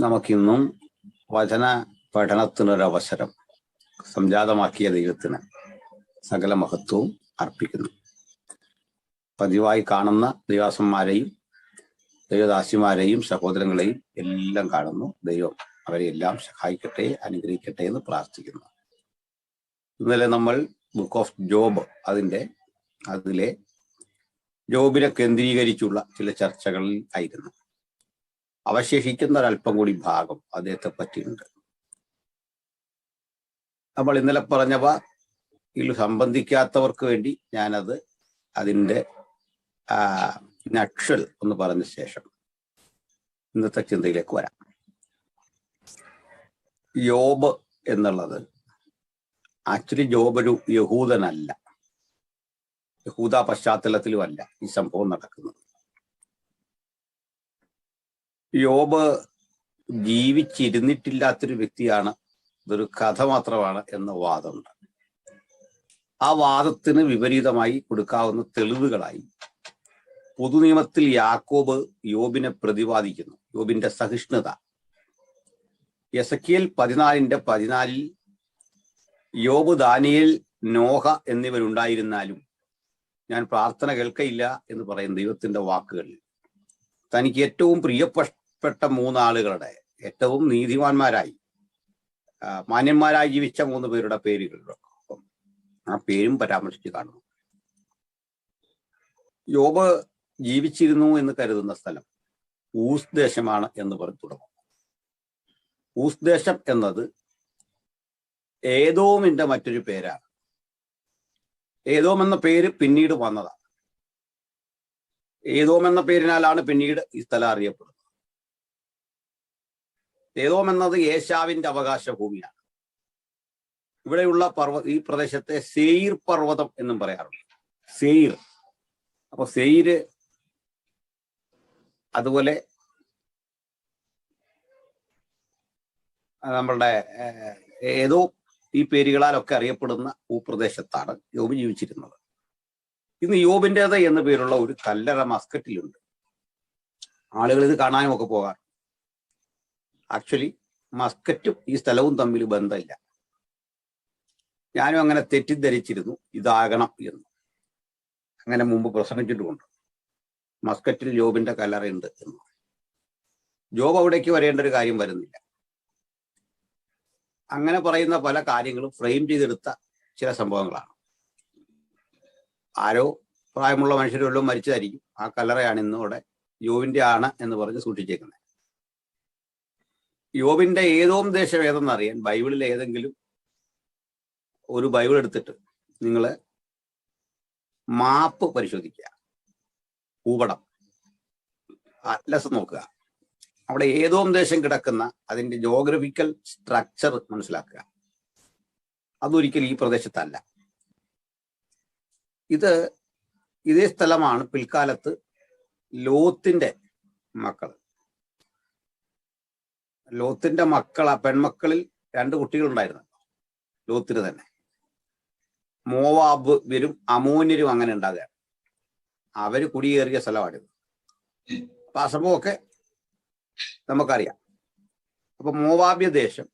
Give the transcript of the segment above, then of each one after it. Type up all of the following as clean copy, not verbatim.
നമുക്കിന്നും വചന പഠനത്തിനൊരവസരം സംജാതമാക്കിയ ദൈവത്തിന് സകല മഹത്വവും അർപ്പിക്കുന്നു. പതിവായി കാണുന്ന ദൈവദാസന്മാരെയും ദൈവദാസിമാരെയും സഹോദരങ്ങളെയും എല്ലാം കാണുന്നു. ദൈവം അവരെ എല്ലാം സഹായിക്കട്ടെ, അനുഗ്രഹിക്കട്ടെ എന്ന് പ്രാർത്ഥിക്കുന്നു. ഇന്നലെ നമ്മൾ ബുക്ക് ഓഫ് ജോബ് അതിലെ ജോബിനെ കേന്ദ്രീകരിച്ചുള്ള ചില ചർച്ചകളിൽ ആയിരുന്നു. അവശേഷിക്കുന്ന ഒരല്പം കൂടി ഭാഗം അദ്ദേഹത്തെ പറ്റിയുണ്ട്. നമ്മൾ ഇന്നലെ പറഞ്ഞവ ഇതിൽ സംബന്ധിക്കാത്തവർക്ക് വേണ്ടി ഞാനത് അതിൻ്റെ നക്ഷൽ ഒന്ന് പറഞ്ഞ ശേഷം ഇന്നത്തെ ചിന്തയിലേക്ക് വരാം. യോബ് എന്നുള്ളത് ആക്ച്വലി ജോബ് ഒരു യഹൂദനല്ല, യഹൂദ പശ്ചാത്തലത്തിലുമല്ല ഈ സംഭവം നടക്കുന്നത്. യോബ് ജീവിച്ചിരുന്നിട്ടില്ലാത്തൊരു വ്യക്തിയാണ്, ഇതൊരു കഥ മാത്രമാണ് എന്ന വാദമുണ്ട്. ആ വാദത്തിന് വിപരീതമായി കൊടുക്കാവുന്ന തെളിവുകളായി പൊതുനിയമത്തിൽ യാക്കോബ് യോബിനെ പ്രതിപാദിക്കുന്നു. യോബിന്റെ സഹിഷ്ണുത എസെക്കിയേൽ 14:14 യോബ്, ദാനിയേൽ, നോഹ എന്നിവരുണ്ടായിരുന്നാലും ഞാൻ പ്രാർത്ഥന കേൾക്കയില്ല എന്ന് പറയും ദൈവത്തിന്റെ വാക്കുകളിൽ. തനിക്ക് ഏറ്റവും പ്രിയപ്പെട്ട 3 ആളുകളുടെ, ഏറ്റവും നീതിമാന്മാരായി മാന്യന്മാരായി ജീവിച്ച 3 പേരുടെ പേരുകളൊപ്പം ആ പേരും പരാമർശിച്ച് കാണുന്നു. യോബ് ജീവിച്ചിരുന്നു എന്ന് കരുതുന്ന സ്ഥലം ഊസ് ദേശമാണ് എന്ന് പറഞ്ഞു തുടങ്ങും. ഊസ് ദേശം എന്നത് ഏദോമിന്റെ മറ്റൊരു പേരാണ്. ഏദോം എന്ന പേര് പിന്നീട് വന്നതാണ്. ഏദോം എന്ന പേരിനാലാണ് പിന്നീട് ഈ സ്ഥലം അറിയപ്പെടുന്നത്. ഏദോം എന്നത് ഏശാവിന്റെ അവകാശ ഭൂമിയാണ്. ഇവിടെയുള്ള ഈ പ്രദേശത്തെ സെയിർ പർവ്വതം എന്നും പറയാറുണ്ട്. സെയിർ, അപ്പൊ സെയിര്, അതുപോലെ നമ്മളുടെ ഏതോ ഈ പേരുകളാലൊക്കെ അറിയപ്പെടുന്ന ഭൂപ്രദേശത്താണ് യോബ് ജീവിച്ചിരുന്നത്. ഇന്ന് യോബിൻ്റേത് എന്ന പേരുള്ള ഒരു കല്ലറ മസ്കറ്റിലുണ്ട്. ആളുകൾ ഇത് കാണാനും ഒക്കെ പോകാറ്. ആക്ച്വലി മസ്കറ്റും ഈ സ്ഥലവും തമ്മിൽ ബന്ധമില്ല. ഞാനും അങ്ങനെ തെറ്റിദ്ധരിച്ചിരുന്നു ഇതാകണം എന്ന്. അങ്ങനെ മുമ്പ് പ്രസംഗിച്ചിട്ടുമുണ്ട്, മസ്കറ്റിൽ ജോബിന്റെ കല്ലറയുണ്ട് എന്ന്. ജോബ് അവിടേക്ക് വരേണ്ട ഒരു കാര്യം വരുന്നില്ല. അങ്ങനെ പറയുന്ന പല കാര്യങ്ങളും ഫ്രെയിം ചെയ്തെടുത്ത ചില സംഭവങ്ങളാണ്. ആരോ പ്രായമുള്ള മനുഷ്യരെല്ലാം മരിച്ചതായിരിക്കും. ആ കല്ലറയാണ് ഇന്നിവിടെ യോബിന്റെ ആണ് എന്ന് പറഞ്ഞ് സൂക്ഷിച്ചേക്കുന്നത്. യോബിന്റെ ഏതോം ദേശം ഏതെന്നറിയാൻ ബൈബിളിൽ ഏതെങ്കിലും ഒരു ബൈബിൾ എടുത്തിട്ട് നിങ്ങൾ മാപ്പ് പരിശോധിക്കുക, ഭൂപടം അറ്റ്ലസ് നോക്കുക. അവിടെ ഏതോം ദേശം കിടക്കുന്ന അതിന്റെ ജോഗ്രഫിക്കൽ സ്ട്രക്ചർ മനസ്സിലാക്കുക. അതൊരിക്കലും ഈ പ്രദേശത്തല്ല. ഇതേ സ്ഥലമാണ് പിൽക്കാലത്ത് ലോത്തിന്റെ മക്കൾ. ലോത്തിന്റെ പെൺമക്കളിൽ 2 കുട്ടികളുണ്ടായിരുന്നു ലോത്തിന് തന്നെ. മോവാബരും അമോന്യരും അങ്ങനെ ഉണ്ടാകുകയാണ്. അവര് കുടിയേറിയ സ്ഥലമാണിത്. അപ്പൊ ആ സംഭവമൊക്കെ നമുക്കറിയാം. അപ്പൊ മോവാബ്യ ദേശം,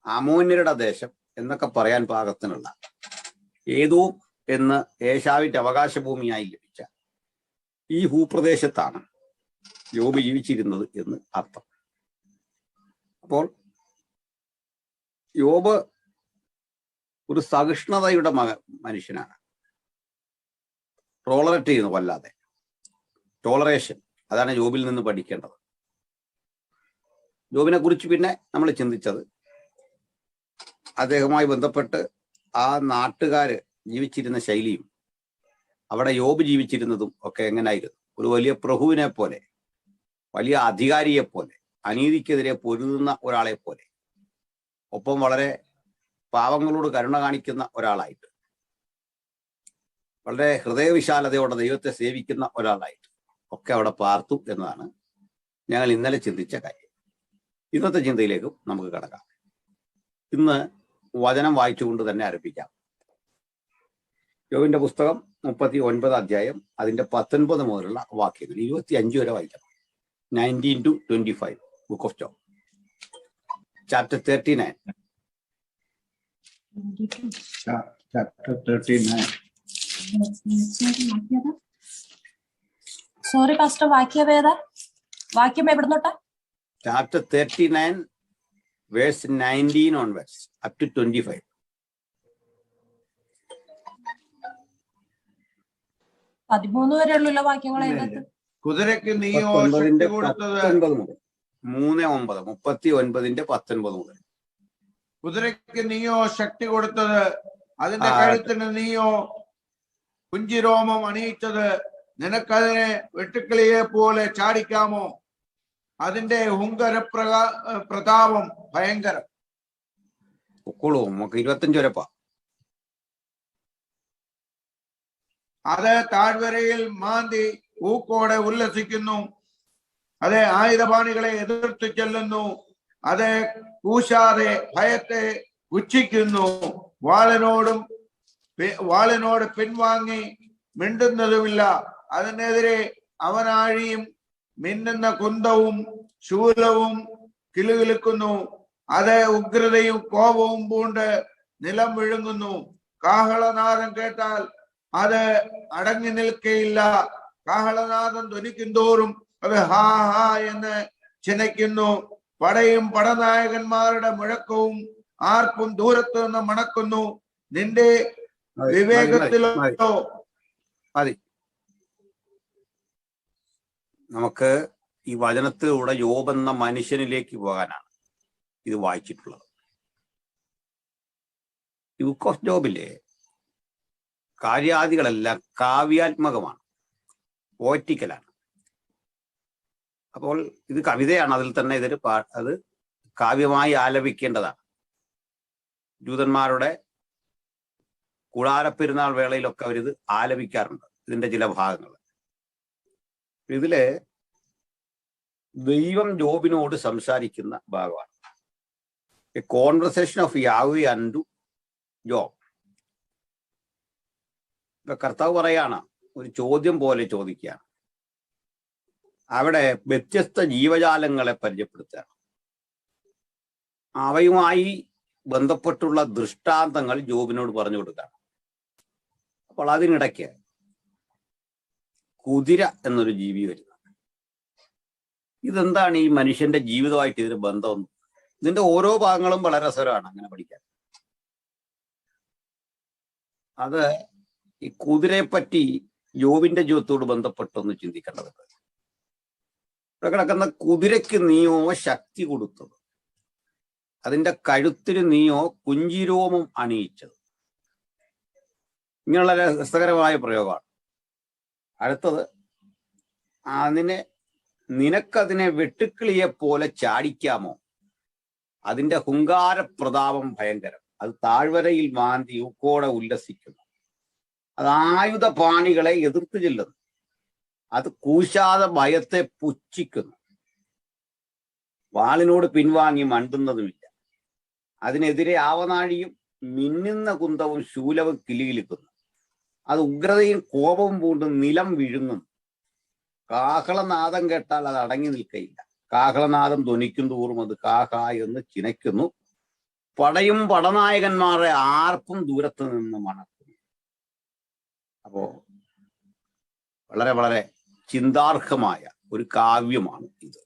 അമോന്യരുടെ ദേശം എന്നൊക്കെ പറയാൻ പാകത്തിനുള്ള ഏതോ എന്ന് ഏശാവിന്റെ അവകാശഭൂമിയായി ലഭിച്ച ഈ ഭൂപ്രദേശത്താണ് യോബ് ജീവിച്ചിരുന്നത് എന്ന് അർത്ഥം. അപ്പോൾ യോബ് ഒരു സഹിഷ്ണുതയുടെ മനുഷ്യനാണ്. ടോളറേറ്റ് ചെയ്യുന്നു വല്ലാതെ. ടോളറേഷൻ, അതാണ് യോബിൽ നിന്ന് പഠിക്കേണ്ടത്. യോബിനെ കുറിച്ച് പിന്നെ നമ്മൾ ചിന്തിച്ചത് അദ്ദേഹവുമായി ബന്ധപ്പെട്ട് ആ നാട്ടുകാര് ജീവിച്ചിരുന്ന ശൈലിയും അവിടെ യോബ് ജീവിച്ചിരുന്നതും ഒക്കെ എങ്ങനായിരുന്നു. ഒരു വലിയ പ്രഭുവിനെ പോലെ, വലിയ അധികാരിയെ പോലെ, അനീതിക്കെതിരെ പൊരുതുന്ന ഒരാളെ പോലെ, ഒപ്പം വളരെ പാവങ്ങളോട് കരുണ കാണിക്കുന്ന ഒരാളായിട്ട്, വളരെ ഹൃദയവിശാലതയോടെ ദൈവത്തെ സേവിക്കുന്ന ഒരാളായിട്ട് ഒക്കെ അവിടെ പാർത്തു എന്നതാണ് ഞങ്ങൾ ഇന്നലെ ചിന്തിച്ച കാര്യം. ഇന്നത്തെ ചിന്തയിലേക്കും നമുക്ക് കടക്കാം. ഇന്ന് വചനം വായിച്ചുകൊണ്ട് തന്നെ ആരംഭിക്കാം. യോബിന്റെ പുസ്തകം 39 അധ്യായം അതിന്റെ 19 മുതലുള്ള വാക്യങ്ങൾ 25 വരെ വായിക്കണം. 19 to 25. Book of job chapter 39. Chapter 39. Sorry pastor, വാക്യം ഏതാ? വാക്യം എവിടെ തൊട്ടാ? Chapter 39 verse 19 onwards up to 25. പതിമൂന്ന് വരെ ഉള്ള വാക്യങ്ങൾ അതിനകത്ത്. കുതിരയ്ക്ക് നീയോ ശക്തി കൊടുത്തത് 3:9 മുതൽ കുതിരയ്ക്ക് നീയോ ശക്തി കൊടുത്തത്, അതിന്റെ കഴുത്തിന് നീയോ കുഞ്ചിരോമം അണിയിച്ചത്, നിനക്കതിനെ വെട്ടുക്കിളിയെ പോലെ ചാടിക്കാമോ? അതിന്റെ ഹുങ്കര പ്രതാപം ഭയങ്കരം. നമുക്ക് 25 വരെപ്പാ. അത് താഴ്വരയിൽ മാന്തി ഊക്കോടെ ഉല്ലസിക്കുന്നു. അത് ആയുധപാണികളെ എതിർത്ത് ചെല്ലുന്നു. അത് കൂശാതെ ഭയത്തെ പുച്ഛിക്കുന്നു. വാളിനോട് പിൻവാങ്ങി മിണ്ടുന്നതുമില്ല. അതിനെതിരെ അവനാഴിയും മിന്നുന്ന കുന്തവും ശൂലവും കിലുകിലുക്കുന്നു. അത് ഉഗ്രതയും കോപവും പൂണ്ട് നിലം വിഴുങ്ങുന്നു. കാഹളനാദം കേട്ടാൽ അത് അടങ്ങി നിൽക്കയില്ല. കാഹളനാദം ധ്വനിക്കും തോറും അത് ഹാ ഹാ എന്ന് ചിനയ്ക്കുന്നു. പടയും പടനായകന്മാരുടെ മുഴക്കവും ആർപ്പും ദൂരത്ത് നിന്ന് മണക്കുന്നു. നിന്റെ വിവേകത്തിലോ മതി. നമുക്ക് ഈ വചനത്തിലൂടെ യോബ് എന്ന മനുഷ്യനിലേക്ക് പോകാനാണ് ഇത് വായിച്ചിട്ടുള്ളത്. ഈ ബുക്ക് ഓഫ് ജോബിലെ കാര്യാദികളെല്ലാം കാവ്യാത്മകമാണ്, പോയറ്റിക്കലാണ്. അപ്പോൾ ഇത് കവിതയാണ്. അതിൽ തന്നെ അത് കാവ്യമായി ആലപിക്കേണ്ടതാണ്. ജൂതന്മാരുടെ കൂടാരപ്പെരുന്നാൾ വേളയിലൊക്കെ അവരിത് ആലപിക്കാറുണ്ട്, ഇതിന്റെ ചില ഭാഗങ്ങൾ. ഇതില് ദൈവം ജോബിനോട് സംസാരിക്കുന്ന ഭാഗമാണ്. A conversation of Yahweh അൻഡു job. കർത്താവ് പറയാണ്, ഒരു ചോദ്യം പോലെ ചോദിക്കുകയാണ്. അവിടെ വ്യത്യസ്ത ജീവജാലങ്ങളെ പരിചയപ്പെടുത്തുകയാണ്. അവയുമായി ബന്ധപ്പെട്ടുള്ള ദൃഷ്ടാന്തങ്ങൾ ജോബിനോട് പറഞ്ഞു കൊടുക്കുകയാണ്. അപ്പോൾ അതിനിടയ്ക്ക് കുതിര എന്നൊരു ജീവി വരുന്നത്. ഇതെന്താണ് ഈ മനുഷ്യന്റെ ജീവിതമായിട്ട് ഇതിന് ബന്ധം? ഇതിന്റെ ഓരോ ഭാഗങ്ങളും വളരെ രസകരമാണ് അങ്ങനെ പഠിക്കാൻ. അത് ഈ കുതിരയെ പറ്റി യോബിന്റെ ജീവിതത്തോട് ബന്ധപ്പെട്ടൊന്ന് ചിന്തിക്കേണ്ടതുണ്ട്. ഇവിടെ കിടക്കുന്ന കുതിരയ്ക്ക് നീയോ ശക്തി കൊടുത്തത്, അതിന്റെ കഴുത്തിന് നീയോ കുഞ്ചിരോമം അണിയിച്ചത്. ഇങ്ങനെയുള്ള രസകരമായ പ്രയോഗമാണ്. അടുത്തത്, നിനക്കതിനെ വെട്ടുക്കിളിയെ പോലെ ചാടിക്കാമോ? അതിന്റെ ഹുങ്കാര പ്രതാപം ഭയങ്കരം. അത് താഴ്വരയിൽ മാന്തി ഊക്കോടെ ഉല്ലസിക്കുന്നു. അത് ആയുധപാണികളെ എതിർത്ത് ചെല്ലുന്നു. അത് കൂശാതെ ഭയത്തെ പുച്ഛിക്കുന്നു. വാളിനോട് പിൻവാങ്ങി മണ്ടുന്നതുമില്ല. അതിനെതിരെ ആവനാഴിയും മിന്നുന്ന കുന്തവും ശൂലവും കിലുകിലുക്കുന്നു. അത് ഉഗ്രതയും കോപവും പൂണ്ട് നിലം വിഴുങ്ങുന്നു. കാഹളനാദം കേട്ടാൽ അത് അടങ്ങി നിൽക്കയില്ല. കാഹളനാദം ധ്വനിക്കും തോറും അത് കാഹ എന്ന് ചിനയ്ക്കുന്നു. പടയും പടനായകന്മാരുടെ ആർപ്പും ദൂരത്ത് നിന്ന് മണക്കുന്നു. അപ്പോ വളരെ വളരെ ചിന്താർഹമായ ഒരു കാവ്യമാണ് ഇത്.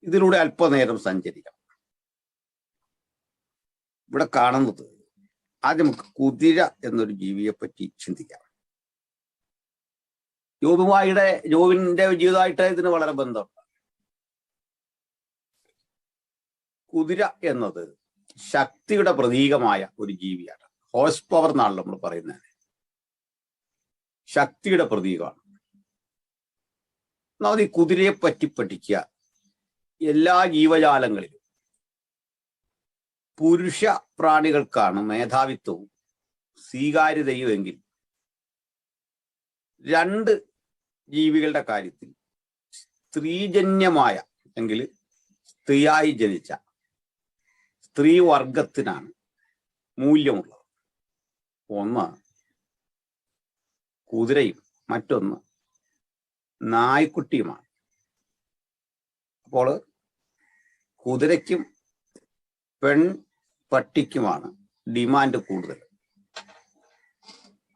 ഇതിലൂടെ അല്പനേരം സഞ്ചരിക്കാം. ഇവിടെ കാണുന്നത്, ആദ്യം നമുക്ക് കുതിര എന്നൊരു ജീവിയെ പറ്റി ചിന്തിക്കാം. ജോബിന്റെ ജീവിതമായിട്ട് ഇതിന് വളരെ ബന്ധമുണ്ട്. കുതിര എന്നത് ശക്തിയുടെ പ്രതീകമായ ഒരു ജീവിയാണ്. ഹോഴ്സ് പവർ എന്നാണ് നമ്മൾ പറയുന്നത്. ശക്തിയുടെ പ്രതീകമാണ്. ഒന്നാമത് ഈ കുതിരയെ പറ്റി പഠിക്കുക. എല്ലാ ജീവജാലങ്ങളിലും പുരുഷ പ്രാണികൾക്കാണ് മേധാവിത്വവും സ്വീകാര്യതയും എങ്കിൽ, രണ്ട് ജീവികളുടെ കാര്യത്തിൽ സ്ത്രീജന്യമായ എങ്കിൽ സ്ത്രീയായി ജനിച്ച സ്ത്രീവർഗത്തിനാണ് മൂല്യമുള്ളത്. ഒന്ന് കുതിരയും മറ്റൊന്ന് നായ്ക്കുട്ടിയുമാണ്. അപ്പോൾ കുതിരയ്ക്കും പെൺപട്ടിക്കുമാണ് ഡിമാൻഡ് കൂടുതൽ.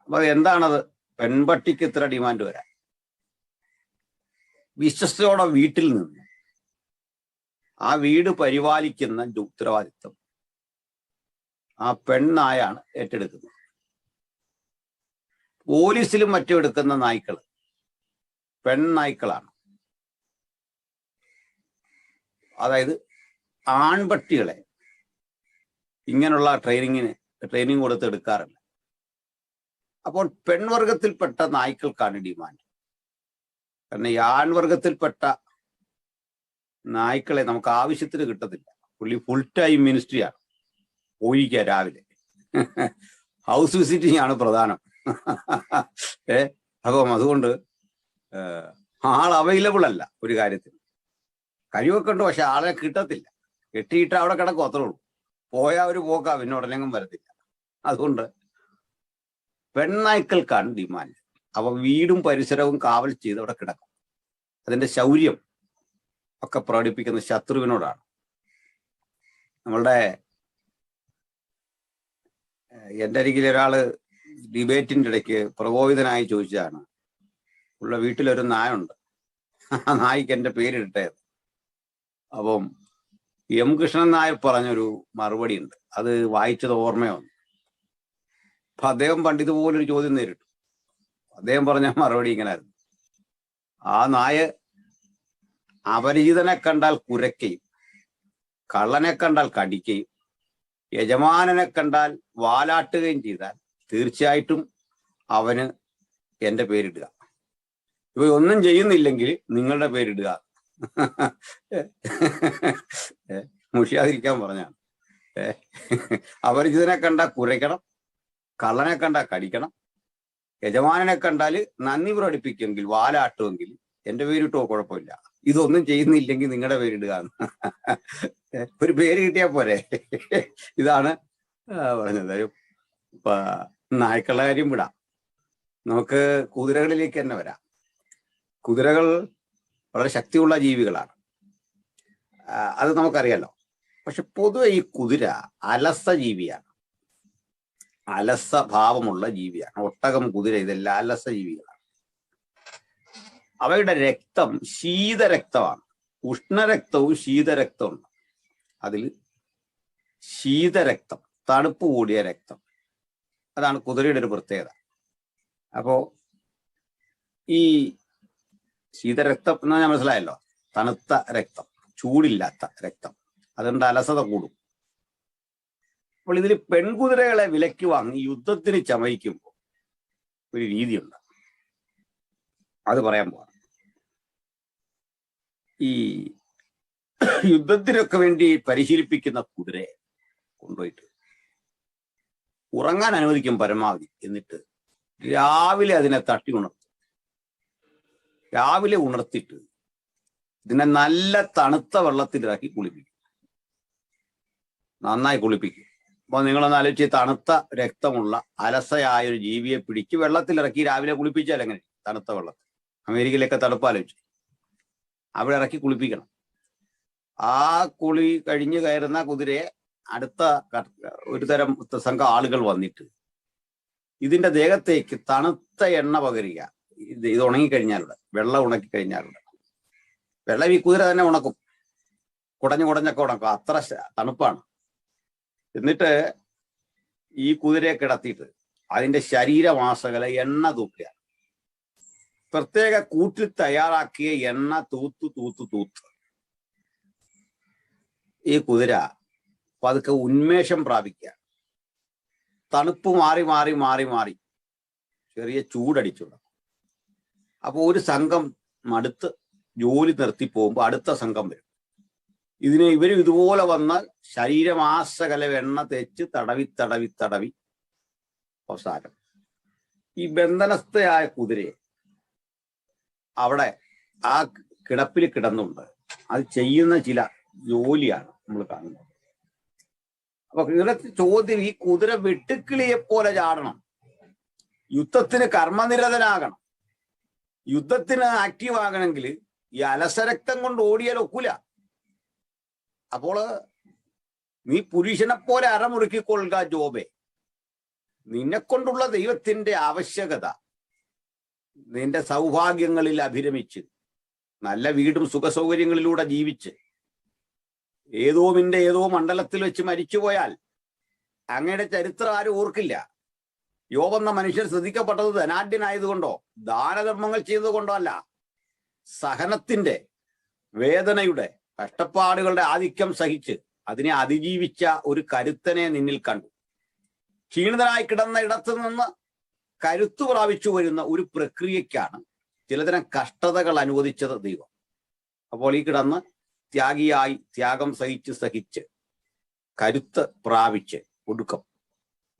അപ്പൊ എന്താണത് പെൺപട്ടിക്ക് ഇത്ര ഡിമാൻഡ് വരാൻ? വിശ്വസ്തയോടെ വീട്ടിൽ നിന്ന് ആ വീട് പരിപാലിക്കുന്ന ഉത്തരവാദിത്വം ആ പെണ്ണായാണ് ഏറ്റെടുക്കുന്നത്. പോലീസിലും മറ്റും എടുക്കുന്ന നായ്ക്കൾ പെൺനായ്ക്കളാണ്. അതായത് ആൺപട്ടികളെ ഇങ്ങനെയുള്ള ട്രെയിനിങ് കൊടുത്ത് എടുക്കാറില്ല. അപ്പോൾ പെൺവർഗത്തിൽപ്പെട്ട നായ്ക്കൾക്കാണ് ഡിമാൻഡ്. കാരണം ഈ ആൺവർഗത്തിൽപ്പെട്ട നായ്ക്കളെ നമുക്ക് ആവശ്യത്തിന് കിട്ടത്തില്ല. പുള്ളി ഫുൾ ടൈം മിനിസ്ട്രിയാണ്, പോയിക്കുക രാവിലെ. ഹൗസ് വിസിറ്റിംഗ് ആണ് പ്രധാനം. അപ്പം അതുകൊണ്ട് ആൾ അവൈലബിൾ അല്ല ഒരു കാര്യത്തിന്. കഴിവൊക്കെ ഉണ്ട്, പക്ഷെ ആളെ കിട്ടത്തില്ല. കെട്ടിയിട്ട് അവിടെ കിടക്കും, അത്രേ ഉള്ളൂ. പോയാൽ ഒരു പോക്കാ, പിന്നെ ഉടനെങ്കും വരത്തില്ല. അതുകൊണ്ട് പെൺനായ്ക്കൾക്കാണ് ഡിമാൻഡ്. അവ വീടും പരിസരവും കാവൽ ചെയ്ത് അവിടെ കിടക്കും. അതിന്റെ ശൗര്യം ഒക്കെ പ്രകടിപ്പിക്കുന്ന ശത്രുവിനോടാണ്. നമ്മളുടെ എൻ്റെ അരികിൽ ഒരാള് ഡിബേറ്റിന്റെ ഇടയ്ക്ക് പ്രകോപിതനായി ചോദിച്ചതാണ്, ഉള്ള വീട്ടിലൊരു നായുണ്ട്, ആ നായ്ക്ക് എൻ്റെ പേരിട്ടെ. അപ്പം എം കൃഷ്ണൻ നായർ പറഞ്ഞൊരു മറുപടി ഉണ്ട്, അത് വായിച്ചത് ഓർമ്മയൊന്നു. അപ്പൊ അദ്ദേഹം പണ്ടിതുപോലൊരു ചോദ്യം നേരിട്ടു. അദ്ദേഹം പറഞ്ഞ മറുപടി ഇങ്ങനായിരുന്നു: ആ നായ അപരിചിതനെ കണ്ടാൽ കുരയ്ക്കുകയും കള്ളനെ കണ്ടാൽ കടിക്കുകയും യജമാനനെ കണ്ടാൽ വാലാട്ടുകയും ചെയ്താൽ തീർച്ചയായിട്ടും അവന് എൻ്റെ പേരിടുക. ഇവയൊന്നും ചെയ്യുന്നില്ലെങ്കിൽ നിങ്ങളുടെ പേരിടുക. മുഷിയാതിരിക്കാൻ പറഞ്ഞാണ്. അപരിചിതനെ കണ്ടാൽ കുരയ്ക്കണം, കള്ളനെ കണ്ടാൽ കടിക്കണം, യജമാനനെ കണ്ടാൽ നന്ദി പ്രകടിപ്പിക്കുമെങ്കിൽ വാലാട്ടുമെങ്കിൽ എൻ്റെ പേരിട്ടോ കുഴപ്പമില്ല. ഇതൊന്നും ചെയ്യുന്നില്ലെങ്കിൽ നിങ്ങളുടെ പേരിടുക. ഒരു പേര് കിട്ടിയാൽ പോരെ. ഇതാണ് പറഞ്ഞത്. ഇപ്പൊ നായ്ക്കളുടെ കാര്യം വിടാം, നമുക്ക് കുതിരകളിലേക്ക് തന്നെ വരാം. കുതിരകൾ വളരെ ശക്തിയുള്ള ജീവികളാണ്, അത് നമുക്കറിയാലോ. പക്ഷെ പൊതുവെ ഈ കുതിര അലസ ജീവിയാണ്, അലസ ഭാവമുള്ള ജീവിയാണ്. ഒട്ടകം, കുതിര ഇതെല്ലാം അലസ ജീവികളാണ്. അവയുടെ രക്തം ശീതരക്തമാണ്. ഉഷ്ണരക്തവും ശീതരക്തവും ഉണ്ട്. അതിൽ ശീതരക്തം, തണുപ്പ് കൂടിയ രക്തം, അതാണ് കുതിരയുടെ ഒരു പ്രത്യേകത. അപ്പോ ഈ ശീതരക്തം എന്ന് ഞാൻ മനസ്സിലായല്ലോ, തണുത്ത രക്തം, ചൂടില്ലാത്ത രക്തം, അതുകൊണ്ട് അലസത കൂടും. അപ്പോൾ ഇതിൽ പെൺകുതിരകളെ വിലയ്ക്ക് വാങ്ങി യുദ്ധത്തിന് ചമയിക്കുമ്പോൾ ഒരു രീതിയുണ്ട്, അത് പറയാൻ പോവാം. ഈ യുദ്ധത്തിനൊക്കെ വേണ്ടി പരിശീലിപ്പിക്കുന്ന കുതിരയെ കൊണ്ടുപോയിട്ട് ഉറങ്ങാൻ അനുവദിക്കും പരമാവധി. എന്നിട്ട് രാവിലെ അതിനെ തട്ടി ഉണർത്തും. രാവിലെ ഉണർത്തിയിട്ട് ഇതിനെ നല്ല തണുത്ത വെള്ളത്തിലിറക്കി കുളിപ്പിക്കും, നന്നായി കുളിപ്പിക്കും. അപ്പൊ നിങ്ങളൊന്ന് ആലോചിച്ച്, തണുത്ത രക്തമുള്ള അലസയായ ഒരു ജീവിയെ പിടിച്ച് വെള്ളത്തിലിറക്കി രാവിലെ കുളിപ്പിച്ചാൽ എങ്ങനെ? തണുത്ത വെള്ളത്തിൽ. അമേരിക്കയിലൊക്കെ തണുപ്പ് ആലോചിച്ചു, അവിടെ ഇറക്കി കുളിപ്പിക്കണം. ആ കുളി കഴിഞ്ഞ് കയറുന്ന കുതിരയെ അടുത്ത ഒരു തരം സംഘം ആളുകൾ വന്നിട്ട് ഇതിന്റെ ദേഹത്തേക്ക് തണുത്ത എണ്ണ പകരുക. ഇത് ഉണങ്ങിക്കഴിഞ്ഞാലുണ്ട്, വെള്ളം ഉണക്കിക്കഴിഞ്ഞാലുണ്ട്, വെള്ളം ഈ കുതിര തന്നെ ഉണക്കും, കുടഞ്ഞൊക്കെ ഉണക്കും, അത്ര തണുപ്പാണ്. എന്നിട്ട് ഈ കുതിരയെ കിടത്തിയിട്ട് അതിന്റെ ശരീരമാസകല എണ്ണ തൂക്കുക. പ്രത്യേക കൂട്ടിൽ തയ്യാറാക്കിയ എണ്ണ തൂത്ത് ഈ കുതിര പതുക്കെ ഉന്മേഷം പ്രാപിക്കുക. തണുപ്പ് മാറി ചെറിയ ചൂടടിച്ചു. അപ്പൊ ഒരു സംഘം മടുത്ത് ജോലി നിർത്തി പോകുമ്പോൾ അടുത്ത സംഘം വരും. ഇവരും ഇതുപോലെ വന്നാൽ ശരീരമാസകല എണ്ണ തേച്ച് തടവി അവസാനം ഈ ബന്ധനസ്ഥയായ കുതിരയെ അവിടെ ആ കിടപ്പിൽ കിടന്നുണ്ട് അത് ചെയ്യുന്ന ചില ജോലിയാണ് നമ്മൾ കാണുന്നത്. അപ്പൊ ഇവിടുത്തെ ചോദ്യം, ഈ കുതിര വെട്ടുക്കിളിയെ പോലെ ചാടണം, യുദ്ധത്തിന് കർമ്മനിരതനാകണം, യുദ്ധത്തിന് ആക്റ്റീവ് ആകണമെങ്കിൽ ഈ അലസരക്തം കൊണ്ട് ഓടിയാൽ ഒക്കൂല. അപ്പോൾ നീ പുരുഷനെ പോലെ അരമുറുക്കിക്കൊള്ളുക ജോബെ. നിന്നെ കൊണ്ടുള്ള ദൈവത്തിന്റെ ആവശ്യകത നിന്റെ സൗഭാഗ്യങ്ങളിൽ അഭിരമിച്ച് നല്ല വീടും സുഖസൗകര്യങ്ങളിലൂടെ ജീവിച്ച് ഏതോ മണ്ഡലത്തിൽ വെച്ച് മരിച്ചുപോയാൽ അങ്ങയുടെ ചരിത്രം ആരും ഓർക്കില്ല. യോബെന്ന മനുഷ്യൻ ശ്രദ്ധിക്കപ്പെട്ടത് ധനാഢ്യനായതുകൊണ്ടോ ദാനധർമ്മങ്ങൾ ചെയ്തതുകൊണ്ടോ അല്ല. സഹനത്തിന്റെ, വേദനയുടെ, കഷ്ടപ്പാടുകളുടെ ആധിക്യം സഹിച്ച് അതിനെ അതിജീവിച്ച ഒരു കരുത്തനെ നിന്നിൽ കണ്ടു. ക്ഷീണിതനായി കിടന്ന ഇടത്തു നിന്ന് കരുത്തു പ്രാപിച്ചു വരുന്ന ഒരു പ്രക്രിയക്കാണ് ചിലതരം കഷ്ടതകൾ അനുവദിച്ചത് ദൈവം. അപ്പോൾ ഈ കിടന്ന് ത്യാഗിയായി ത്യാഗം സഹിച്ച് കരുത്ത് പ്രാപിച്ച് ഒടുക്കം